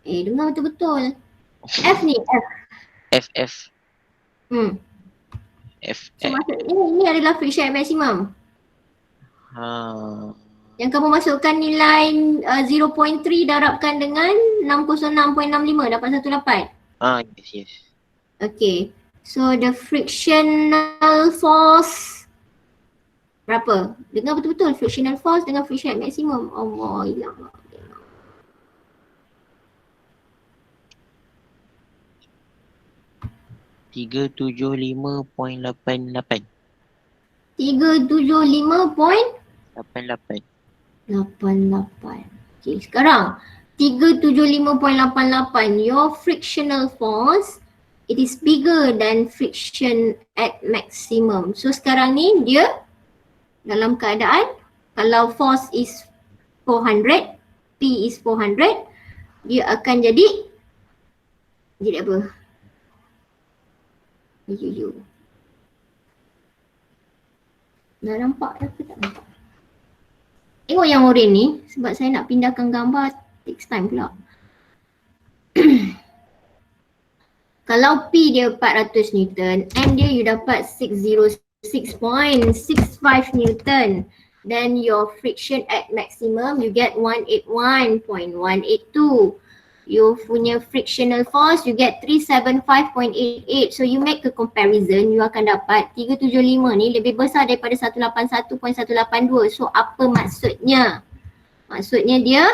Dengar betul-betul. F ni, F. FF. So maksudnya ini adalah friction at maximum. Yang kamu masukkan nilai 0.3 darabkan dengan 606.65 dapat 18. Yes. Okay. So the frictional force berapa? Dengar betul-betul, frictional force dengan friction at maximum. Allah, hilang. 375.88. 375.88. 88. Okay, sekarang 375.88, your frictional force it is bigger than friction at maximum. So sekarang ni dia dalam keadaan kalau force is 400, P is 400, dia akan jadi apa? Dah nampak ke tak nampak? Tengok yang oren ni sebab saya nak pindahkan gambar takes time pula. Kalau P dia 400 Newton, M dia you dapat 606.65 Newton. then your friction at maximum you get 181.182. You punya frictional force you get 375.88. So you make a comparison, you akan dapat 375 ni lebih besar daripada 181.182. So apa maksudnya? Maksudnya dia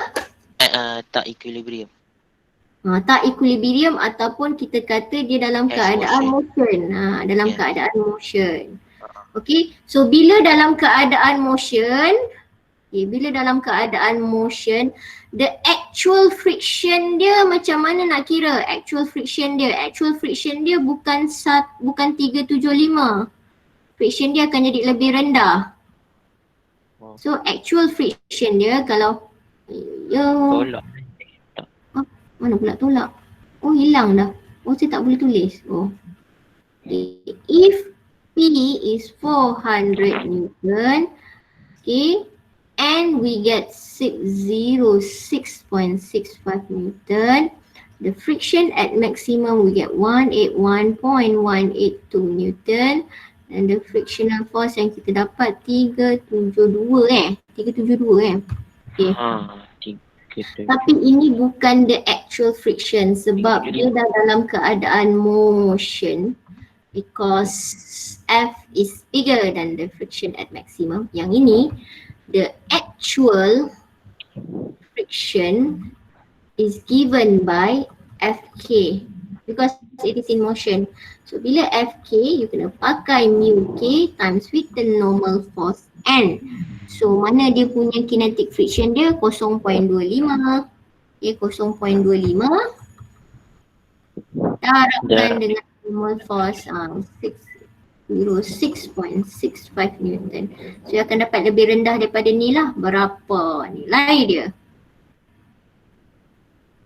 Tak equilibrium. tak equilibrium ataupun kita kata dia dalam As keadaan motion. Dalam Yeah. keadaan motion. Okay, so bila dalam keadaan motion, bila dalam keadaan motion, the actual friction dia macam mana nak kira? Actual friction dia bukan 375. Friction dia akan jadi lebih rendah. So actual friction dia kalau Tolak. mana pula tolak? Oh hilang dah. Oh saya tak boleh tulis. Oh. Okay. If P is 400 Newton, okay, and we get 606.65 Newton, the friction at maximum we get 181.182 Newton, and the frictional force yang kita dapat 372 Okay. Tapi ini bukan the actual friction sebab dia dah dalam keadaan motion because F is bigger than the friction at maximum. Yang ini the actual friction is given by Fk because it is in motion. So bila Fk you kena pakai mu k times with the normal force N. So mana dia punya kinetic friction dia 0.25. Okay, 0.25 darabkan dengan normal force 606.65 Newton. So akan dapat lebih rendah daripada ni lah. Berapa nilai dia?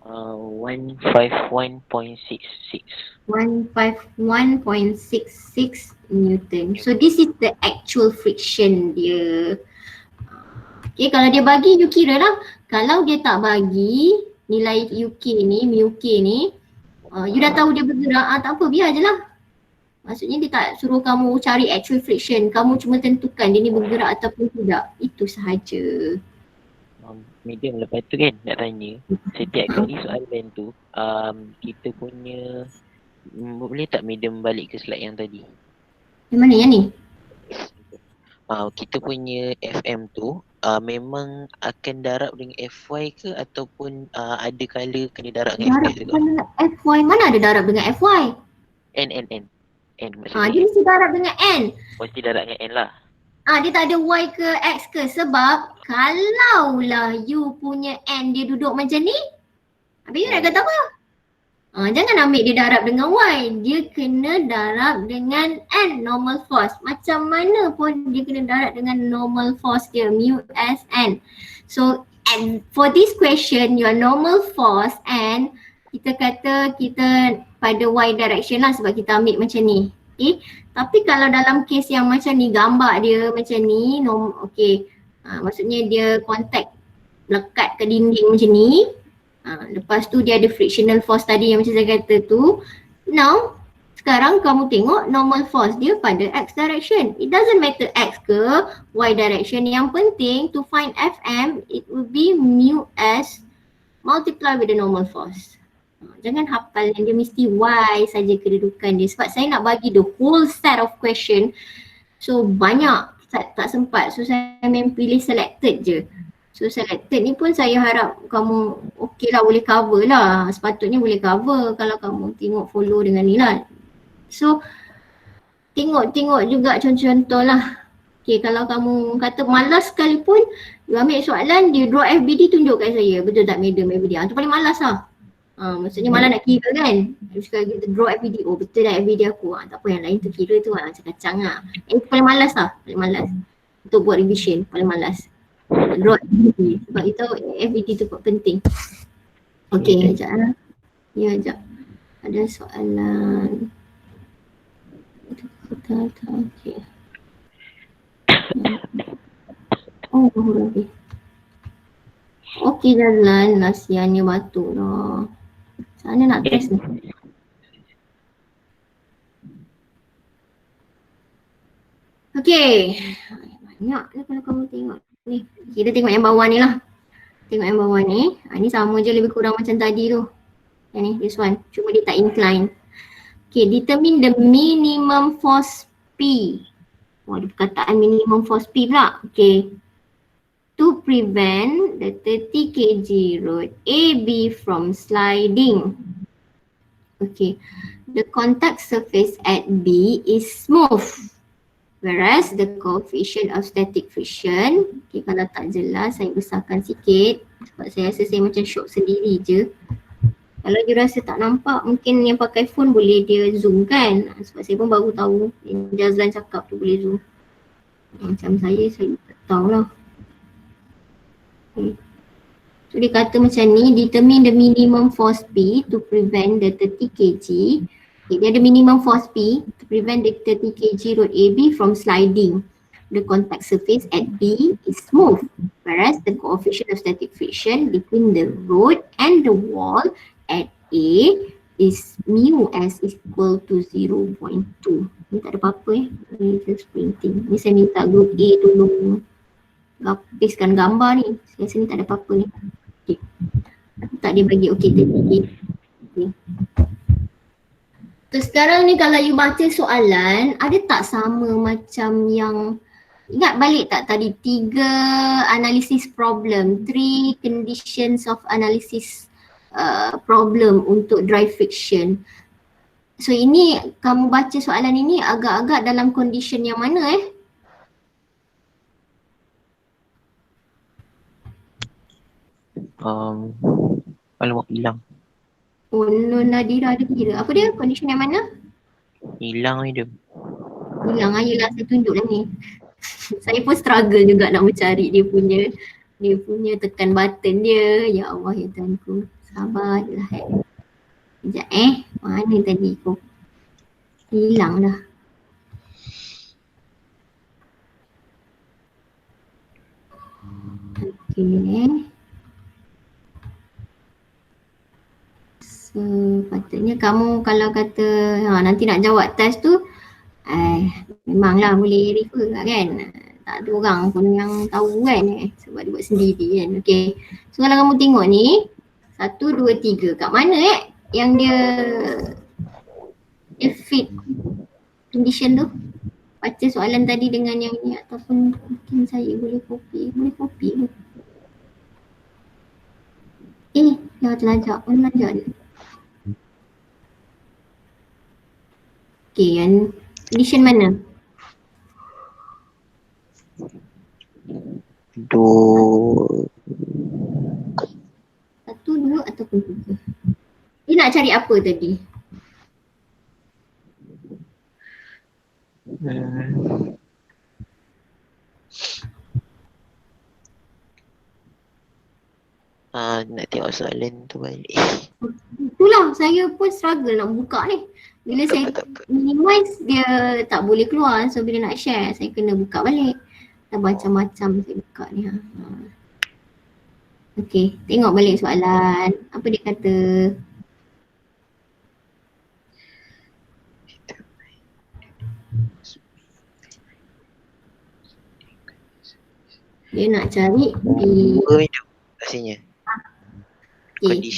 151.66. 151.66 Newton. So this is the actual friction dia. Okay, kalau dia bagi you kira lah. Kalau dia tak bagi nilai UK ni, mu K ni, you dah tahu dia bergerak, tak apa, biar je lah. Maksudnya dia tak suruh kamu cari actual friction. Kamu cuma tentukan dia ni bergerak ataupun tidak. Itu sahaja. Medium lepas tu kan nak tanya, setiap kali soalan tu kita punya boleh tak medium balik ke slide yang tadi? Yang mana yang ni? Kita punya FM tu memang akan darab dengan FY ke ataupun ada kala kena darab dengan Darab FX juga? dengan FY, mana ada darab dengan FY? N maksudnya. Dia mesti darab dengan N. Mesti darab dengan N lah. Dia tak ada Y ke X ke sebab kalaulah you punya N dia duduk macam ni, habis you nak kata apa? Jangan ambil dia darab dengan Y, dia kena darab dengan N, normal force. Macam mana pun dia kena darab dengan normal force dia, mu S N. So and for this question, your normal force N, kita kata kita pada Y direction lah sebab kita ambil macam ni. Okay, tapi kalau dalam case yang macam ni, gambar dia macam ni, maksudnya dia contact lekat ke dinding macam ni. Lepas tu dia ada frictional force tadi yang macam saya kata tu. Now, sekarang kamu tengok normal force dia pada X direction. It doesn't matter X ke Y direction. Yang penting to find Fm, it will be mu S multiply with the normal force. Jangan hafal yang dia mesti Y saja kedudukan dia sebab saya nak bagi the whole set of question. So banyak tak sempat, so saya memang pilih selected je. So selected ni pun saya harap kamu okey lah, boleh cover lah. Sepatutnya boleh cover kalau kamu tengok follow dengan ni lah. So tengok juga contoh-contoh lah. Okay, kalau kamu kata malas sekalipun, you ambil soalan, dia draw FBD tunjuk kat saya. Betul tak medium FBD? Itu paling malas lah. Maksudnya malah nak kira kan. Sekali kita draw FBD, oh betul dah FBD aku. Tak apa yang lain tu kira tu macam kacang lah. Itu paling malas lah, paling malas. Untuk buat revision, paling malas. Draw FBD sebab itu FBD tu penting. Okay, sekejap lah. Ya, sekejap. Ada soalan. Okay. Oh, lagi. Okey jalan, nasiannya batuk dah. Sana nak test ni. Okey. Banyak lah kalau kamu tengok. Ni, kita tengok yang bawah ni lah. Tengok yang bawah ni. Ni sama je lebih kurang macam tadi tu. Yang ni, this one. Cuma dia tak incline. Okay, determine the minimum force P. Wah, ada perkataan minimum force P pula. Okay. To prevent the 30 kg rod AB from sliding. Okay. The contact surface at B is smooth. Whereas the coefficient of static friction, okay, kalau tak jelas saya besarkan sikit sebab saya rasa saya macam shock sendiri je. Kalau dia rasa tak nampak, mungkin yang pakai phone boleh dia zoom kan. Sebab saya pun baru tahu yang Jazlan cakap tu boleh zoom. Macam saya tak tahulah. Okay. So dia kata macam ni, determine the minimum force P to prevent the 30 kg. Okay, dia ada minimum force P to prevent the 30 kg rod AB from sliding. The contact surface at B is smooth, whereas the coefficient of static friction between the rod and the wall at A is mu s is equal to 0.2. Ni tak ada apa-apa Ni just printing. Ni saya minta group A tolong pastekan gambar ni. Saya rasa ni tak ada apa-apa ni. Okay. Tak dia bagi okay 30. Okay. So sekarang ni kalau you baca soalan, ada tak sama macam yang, ingat balik tak tadi 3 analysis problem, 3 conditions of analysis problem untuk dry friction. So ini kamu baca soalan ini agak-agak dalam condition yang mana Alamak, hilang. Oh, Nadira ada kira. Apa dia? Condition yang mana? Hilang je. Hilang yelah, saya tunjuklah ni. Saya pun struggle juga nak mencari dia punya tekan button dia. Ya Allah ya Tuhanku. Sabar je lah. Sekejap mana tadi kau? Hilang dah. Okay. So patutnya kamu kalau kata nanti nak jawab test tu memanglah boleh refer kan. Tak ada orang pun yang tahu kan sebab dia buat sendiri kan. Okay. So kalau kamu tengok ni 1, 2, 3 kat mana yang dia fit condition tu. Baca soalan tadi dengan yang ni ataupun mungkin saya boleh copy ke? Dah terlajak. Mana terlajak dia? Okay, yang condition mana? 2. 1, 2 ataupun 3. Dia nak cari apa tadi? Nak tengok soalan tu balik. Itulah saya pun struggle nak buka ni. Bila saya minimize dia tak boleh keluar. So bila nak share saya kena buka balik. Dah macam-macam saya buka ni. Okay, tengok balik soalan. Apa dia kata? Dia nak cari di rasanya. Okay.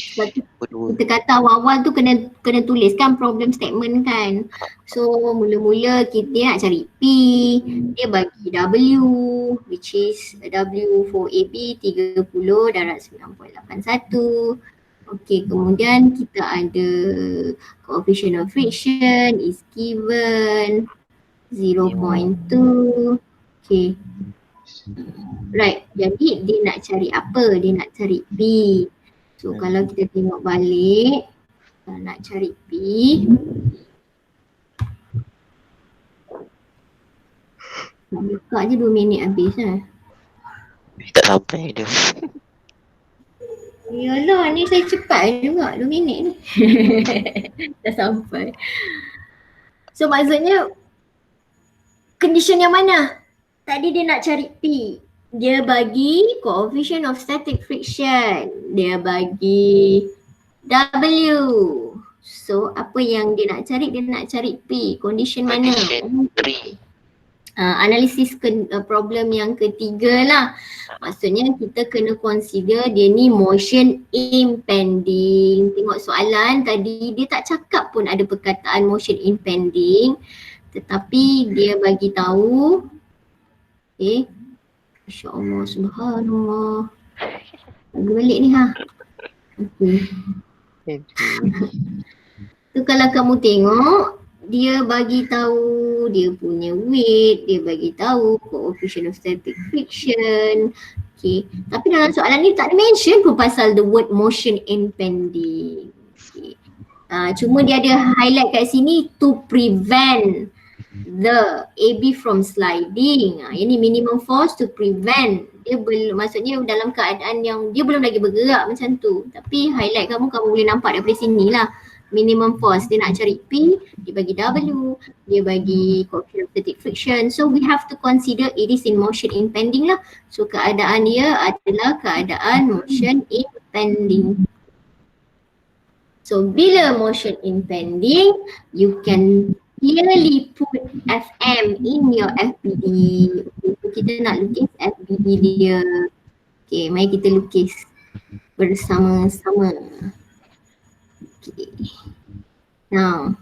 Kita kata awal-awal tu kena tulis kan problem statement kan. So mula-mula dia nak cari P, dia bagi W which is W for AB 30 darat 9.81. Okay, kemudian kita ada coefficient of friction is given 0.2. Okay. Right, jadi dia nak cari apa? Dia nak cari P. So kalau kita tengok balik, nak cari P. Nak buka je 2 minit habis Tak sampai dia. Yalah, ni saya cepat juga 2 minit ni. Dah sampai. So maksudnya condition yang mana? Tadi dia nak cari P. Dia bagi coefficient of static friction. Dia bagi W. So apa yang dia nak cari? Dia nak cari P. Condition mana? Condition 3. Analisis problem yang ketiga lah. Maksudnya kita kena consider dia ni motion impending. Tengok soalan tadi dia tak cakap pun ada perkataan motion impending, tetapi dia bagi tahu Masya-Allah, subhanallah. Bagi balik ni Tu kalau kamu tengok dia bagi tahu dia punya weight, dia bagi tahu coefficient of static friction. Okay. Tapi dalam soalan ni tak ada mention pun pasal the word motion impending. Okay. Cuma dia ada highlight kat sini to prevent the AB from sliding. Ini minimum force to prevent. Dia belum, maksudnya dalam keadaan yang dia belum lagi bergerak macam tu. Tapi highlight kamu boleh nampak daripada sini lah. Minimum force, dia nak cari P, dia bagi W, dia bagi coefficient of static friction. So we have to consider it is in motion impending lah. So keadaan dia adalah keadaan motion impending. So bila motion impending, you can clearly put FM in your FBD. Okay, so kita nak lukis FBD dia. Okay, mari kita lukis bersama-sama. Okay. Now,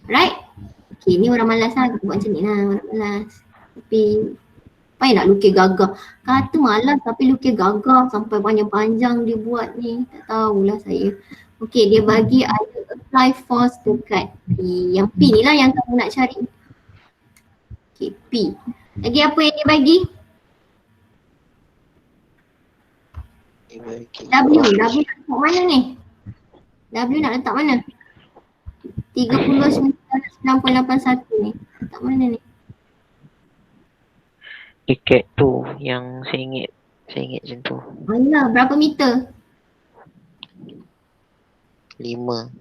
right? Okay, ni orang malas lah buat macam ni lah, orang malas. Tapi apa yang nak lukis gagah? Kata malas tapi lukis gagah sampai panjang-panjang dia buat ni. Tak tahulah saya. Okay, dia bagi ada apply force dekat P. Yang P ni lah yang kamu nak cari. Okay, P. Lagi apa yang dia bagi? W nak letak mana ni? W nak letak mana? 39.981 ni. Letak mana ni? Dekat tu yang saya ingat macam tu. Alah, berapa meter? 5.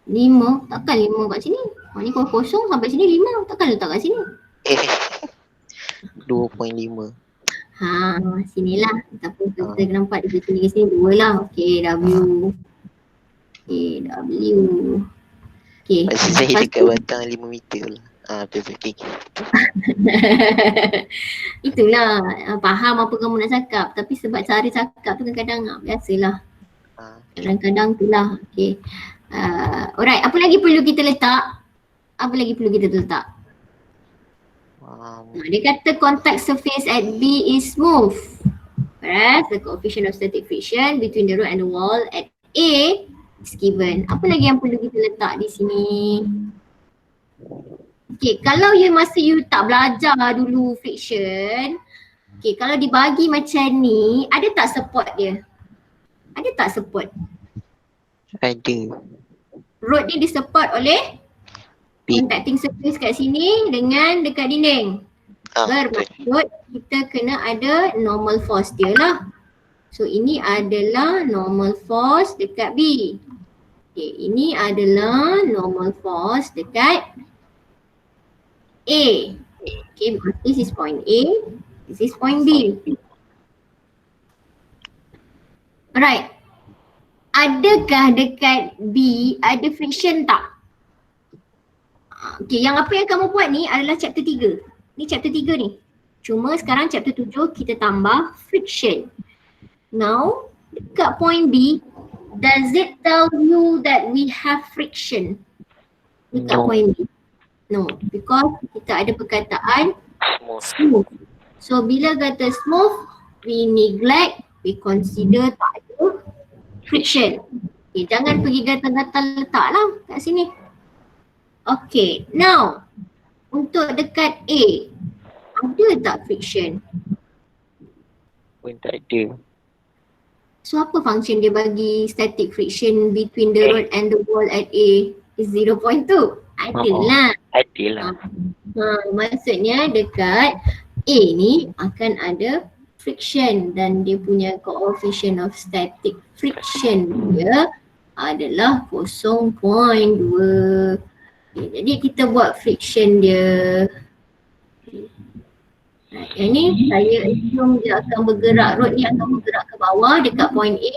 5? Takkan 5 kat sini. Ni kalau kosong sampai sini 5. Takkan letak kat sini. 2.5. Sinilah. Tapi kita nampak di sini 2 lah. Okay, W. Okay, W. Okay. Maksud saya dekat batang 5 meter lah. Betul. Itulah. Faham apa kamu nak cakap. Tapi sebab cara cakap tu kadang-kadang biasalah. Kadang-kadang tu lah. Okay. Alright, apa lagi perlu kita letak? Dia kata contact surface at B is smooth. Whereas the coefficient of static friction between the rod and the wall at A is given. Apa lagi yang perlu kita letak di sini? Okay, kalau masa you tak belajar dulu friction, okay, kalau dibagi macam ni, ada tak support dia? Ada tak support? Ada. Rod ni disupport oleh contacting surface kat sini dengan dekat dinding. Bermaksud kita kena ada normal force dia lah. So ini adalah normal force dekat B. Okay, ini adalah normal force dekat A. Okay, because this is point A, this is point B. Alright. Adakah dekat B ada friction tak? Okay, yang apa yang kamu buat ni adalah chapter 3. Ni chapter 3 ni. Cuma sekarang chapter 7 kita tambah friction. Now, dekat point B, does it tell you that we have friction? Dekat point B. No, because kita ada perkataan smooth. So bila kata smooth, we neglect, we consider tak ada friction. Okay, jangan pergi gatal-gatal letak lah kat sini. Okay, now untuk dekat A, ada tak friction? Pun tak ada. So apa function dia bagi static friction between the rod and the wall at A is 0.2? Adalah. Adalah. Maksudnya dekat A ni akan ada friction dan dia punya coefficient of static friction dia adalah 0.2. Okay, jadi kita buat friction dia. Yang ni saya assume dia akan bergerak, rod ni akan bergerak ke bawah dekat point A.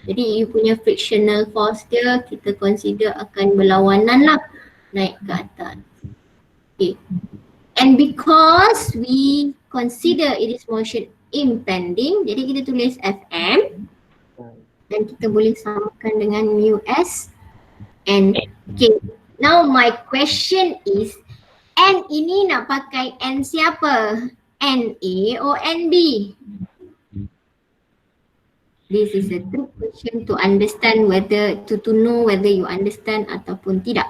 Jadi you punya frictional force dia kita consider akan berlawanan lah naik ke atas. Okay. And because we consider it is motion impending, jadi kita tulis Fm dan kita boleh samakan dengan mu s and okay. Now my question is, N ini nak pakai N siapa? NA or NB? This is a trick question to understand whether, to know whether you understand ataupun tidak.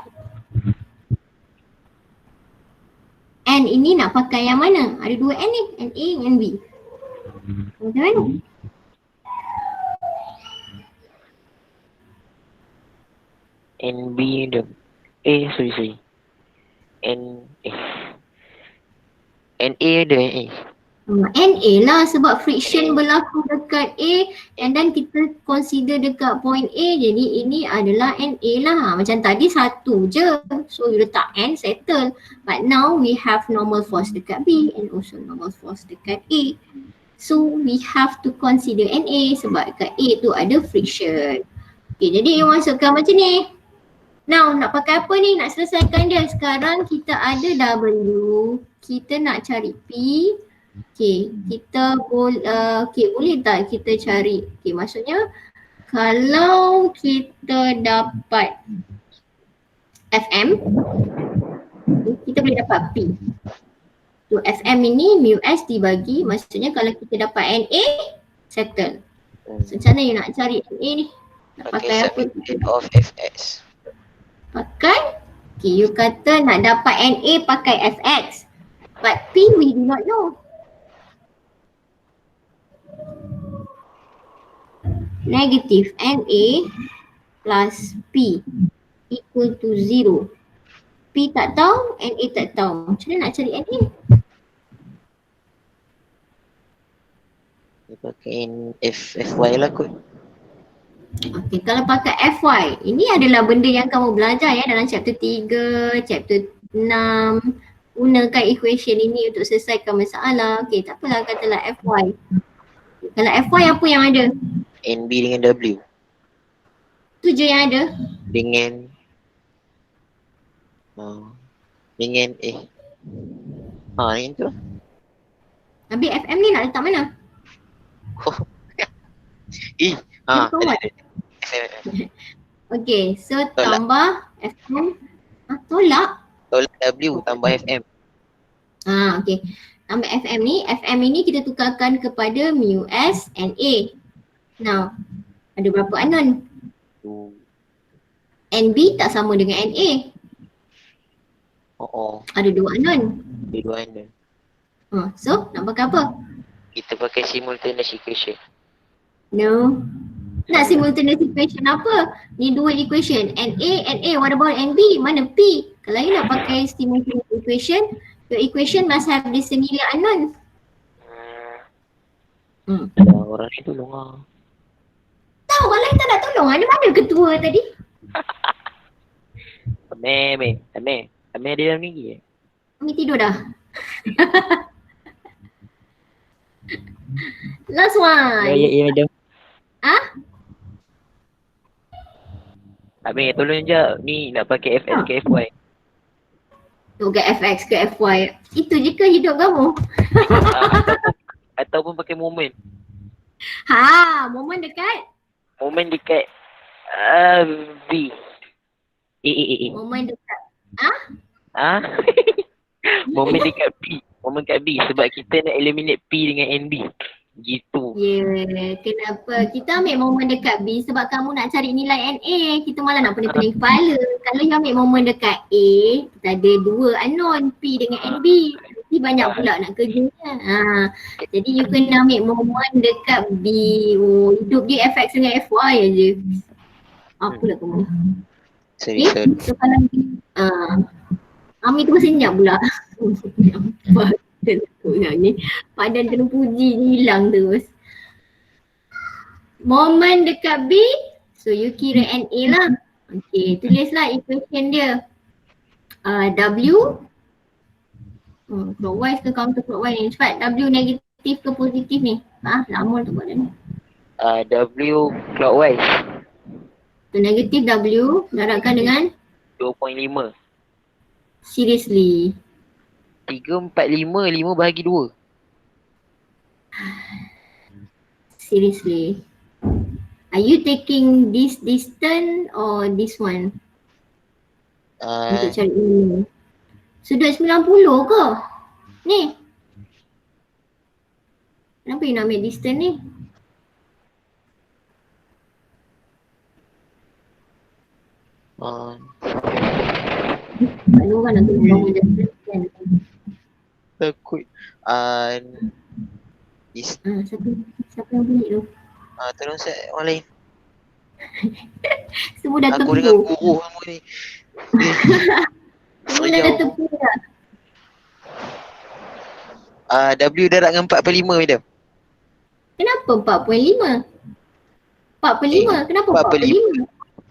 N ini nak pakai yang mana? Ada dua N ni, NA dan NB. Macam mana? NB dah. Sorry. NA ada NA lah sebab friction berlaku dekat A and then kita consider dekat point A, jadi ini adalah NA lah. Macam tadi satu je, so you letak N settle, but now we have normal force dekat B and also normal force dekat A, so we have to consider NA sebab dekat A tu ada friction. Okay, jadi you masukkan macam ni. Now nak pakai apa ni? Nak selesaikan dia. Sekarang kita ada W, kita nak cari P. Okay, kita boleh tak kita cari? Okay, maksudnya kalau kita dapat Fm, kita boleh dapat P. So Fm ini mu S dibagi, maksudnya kalau kita dapat Na, settle. So macam mana you nak cari Na ni? Nak pakai apa? of Fx. Pakai, okay, you kata nak dapat Na pakai Fx, but P we do not know. Negative Na plus P equal to 0. P tak tahu, Na tak tahu. Macam mana nak cari Na? Dia pakai Fy lah kot. Okay, kalau pakai Fy, ini adalah benda yang kamu belajar ya dalam chapter 3, chapter 6. Gunakan equation ini untuk selesaikan masalah. Okay, tak apalah katalah Fy. Kalau Fy apa yang ada? NB dengan W. Tu je yang ada. Dengan dengan yang tu lah. Habis Fm ni nak letak mana? Okay, so tambah Fm. Tolak. Tolak W tambah Fm. Okay. Tambah Fm ni kita tukarkan kepada mu S and A. Now, ada berapa unknown? NB tak sama dengan NA. Ada dua unknown. So, nak pakai apa? Kita pakai simultaneous equation. No. Nak simultaneous equation apa? Ni dua equation. NA, what about NB? Mana P? Kalau you nak pakai simultaneous equation, your equation must have the similar unknown. Orang ni tolong lah. Tahu kalau kita nak tolong, ada mana ketua tadi? Amir ada dalam ni. Kami tidur dah. Last one. Ya, madam. Amir tolong je. Ni nak pakai Fx ke Fy. Bukan Fx ke Fy. Itu je ke hidup kamu? Ataupun pakai moment. Moment dekat? Moment dekat B. Moment dekat Moment dekat B. Moment kat B sebab kita nak eliminate P dengan NB. Gitu. Kenapa? Kita ambil moment dekat B sebab kamu nak cari nilai NA. Kita malah nak pening-pening kepala. Kalau you ambil moment dekat A, kita ada dua unknown, P dengan NB. Nanti banyak pula nak kerjanya. Jadi you kena ambil moment dekat B. Hidup dia FX dengan FY aje. Apalah kamu ni. Sorry. So kalau Ami tu senyap pula. Padan kena puji ni hilang terus. Moment dekat B, so you kira NA lah. Okay, tulislah equation dia. W clockwise ke counterclockwise ni? Cepat, W negatif ke positif ni? Lama tu buat ni. W clockwise. So negatif W darabkan dengan 2.5. Seriously. 3, 4, 5, 5 bahagi 2. Seriously. Are you taking this distance or this one untuk cari ini? Sudut 90 ke? Ni. Kenapa you nak ambil distance ni? Kalau orang nak tengok bangun distance kan. Takut. Siapa yang bunyi tu? Tolong set orang lain. Semua dah Aku dengan tepu. guru semua ni. Semua dah tepu dah. W darab dengan 4/5 madam. Kenapa 4.5? 4/5? Kenapa 4/5?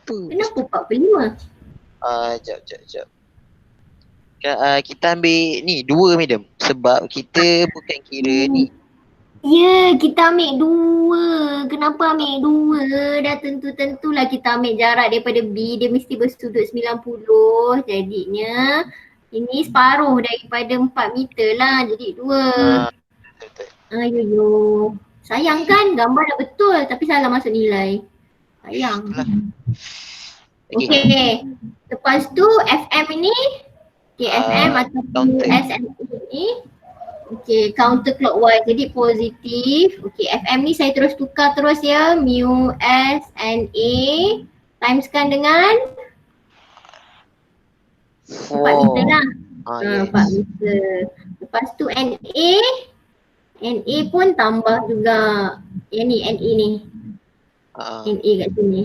Apa? Kenapa 4/5? Jap. Kita ambil ni 2 madam. Sebab kita bukan kira ni. Ya, kita ambil 2. Kenapa ambil 2? Dah tentu-tentulah kita ambil jarak daripada B. Dia mesti bersudut 90. Jadinya ini separuh daripada 4 meter lah. Jadi 2. Betul. Ayo. Sayang kan gambar dah betul tapi salah masuk nilai. Sayang. Okay. Lepas tu FM ini. Okay, FM ataupun SME ni. Okay, counter clockwise. Jadi positif. Okay, FM ni saya terus tukar terus ya. Mu S N A timeskan dengan 4 meter lah. 4 meter. Lepas tu NA. NA pun tambah juga. Yang ni NA ni. NA kat sini.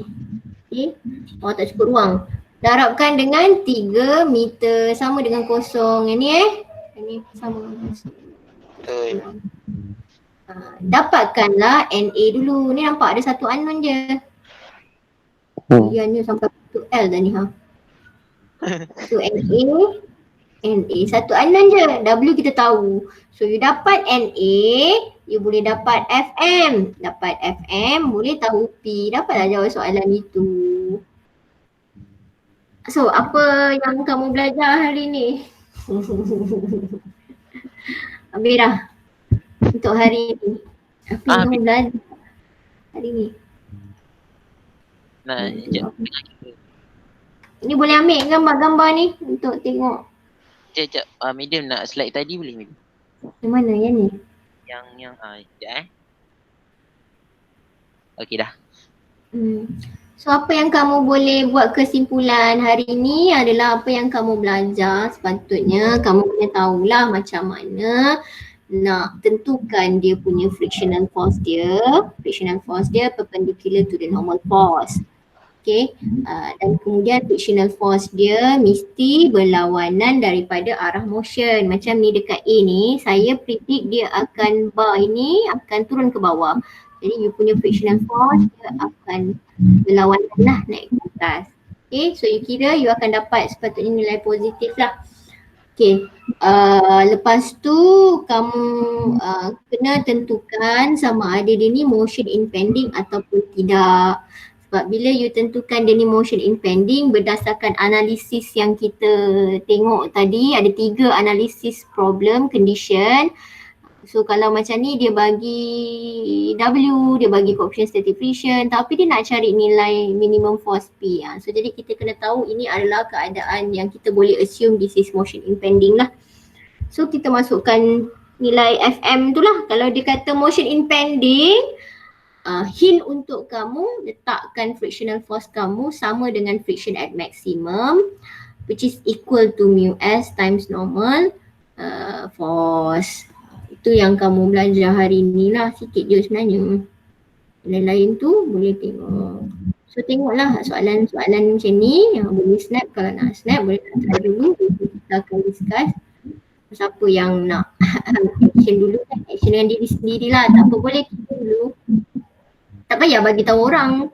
Okay. Tak cukup ruang. Darabkan dengan 3 meter. Sama dengan kosong. Yang ni Ini sama dengan kosong. Betul. Dapatkanlah NA dulu. Ni nampak ada satu unknown je. Ianya sampai tu L dah ni So NA satu unknown je. W kita tahu. So you dapat NA, you boleh dapat FM. Dapat FM, boleh tahu P. Dapatlah jawab soalan itu. So apa yang kamu belajar hari ni? Habis dah untuk hari ni. Apa yang kamu belajar hari ni? Sekejap. Ini boleh ambil gambar-gambar ni untuk tengok. Sekejap. Madam nak slide tadi boleh madam? Yang mana yang ni? Yang sekejap Okey dah. So apa yang kamu boleh buat kesimpulan hari ni adalah apa yang kamu belajar. Sepatutnya kamu kena tahulah macam mana nak tentukan dia punya frictional force dia. Frictional force dia perpendicular to the normal force. Okay, dan kemudian frictional force dia mesti berlawanan daripada arah motion. Macam ni dekat A ni, saya predict dia akan bar ini akan turun ke bawah. Jadi you punya frictional force dia akan berlawanan lah naik ke atas. Okay, so you kira you akan dapat sepatutnya nilai positif lah. Okay, lepas tu kamu kena tentukan sama ada dia ni motion impending ataupun tidak. Sebab bila you tentukan dia ni motion impending berdasarkan analisis yang kita tengok tadi, ada 3 analisis problem condition. So kalau macam ni dia bagi W, dia bagi coefficient static friction tapi dia nak cari nilai minimum force P. So jadi kita kena tahu ini adalah keadaan yang kita boleh assume this is motion impending lah. So kita masukkan nilai FM tu lah. Kalau dia kata motion impending, hint untuk kamu letakkan frictional force kamu sama dengan friction at maximum which is equal to mu S times normal force. Itu yang kamu belajar hari ni lah, sikit je sebenarnya. Lain-lain tu boleh tengok. So tengoklah soalan-soalan macam ni yang boleh snap. Kalau nak snap boleh try dulu. Kita akan discuss siapa yang nak action dulu kan. Action dengan diri sendirilah. Tak apa, boleh kita dulu. Tak payah bagi tahu orang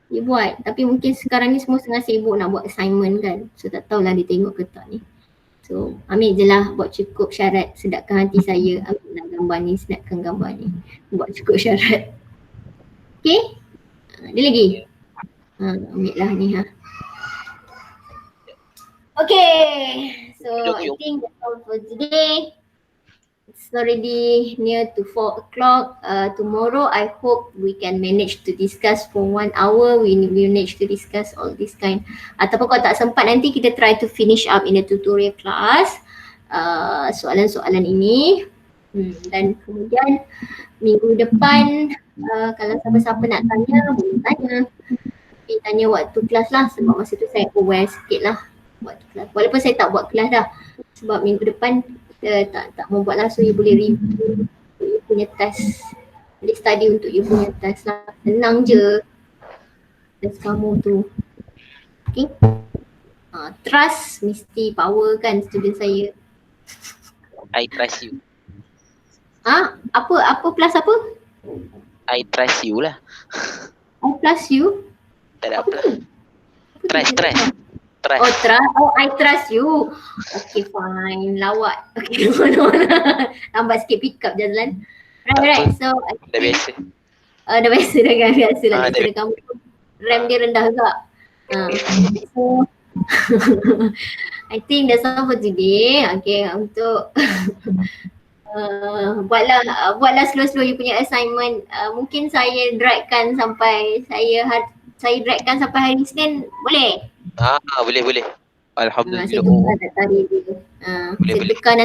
dia buat. Tapi mungkin sekarang ni semua tengah sibuk nak buat assignment kan. So tak tahulah dia tengok ke tak ni. So ambil je lah, buat cukup syarat sedapkan hati saya. Ambil lah gambar ni, snapkan gambar ni. Buat cukup syarat. Okay? Ada lagi? Ambil lah ni Okay. So I think that's all for today. It's already near to 4 o'clock. Tomorrow I hope we can manage to discuss for 1 hour. We manage to discuss all this kind. Ataupun kalau tak sempat nanti kita try to finish up in the tutorial class. Soalan-soalan ini. Dan kemudian minggu depan kalau siapa-siapa nak tanya boleh tanya. Tapi tanya waktu kelas lah sebab masa tu saya aware sikit lah waktu kelas. Walaupun saya tak buat kelas dah. Sebab minggu depan kita tak membuat langsung, you boleh review you punya test. Boleh study untuk you punya test lah. Senang je test kamu tu. Okay. Trust mesti power kan student saya. I trust you. Apa plus apa? I trust you lah. I plus you? Tak ada apa lah. Trust. Oh trust. Oh I trust you. Okay fine. Lawak. Okay lambat sikit pick up jalan. Right. So Dah biasa. Dah biasa dah kan. Biasa lah. Dah Biasa kamu RAM dia rendah juga. So I think that's all for today. Okay, untuk buatlah slow-slow you punya assignment. Mungkin saya dragkan sampai dragkan sampai hari Isnin, boleh? Boleh. Saya Alhamdulillah. tak tarik dia. Boleh. Saya tekan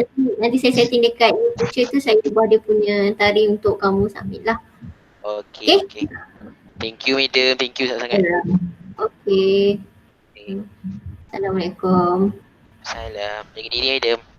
nanti saya setting dekat future tu, saya ubah dia punya tarikh untuk kamu submit lah. Okay. Thank you madam, thank you sangat-sangat. Okay. Assalamualaikum. Salam. Jaga diri madam.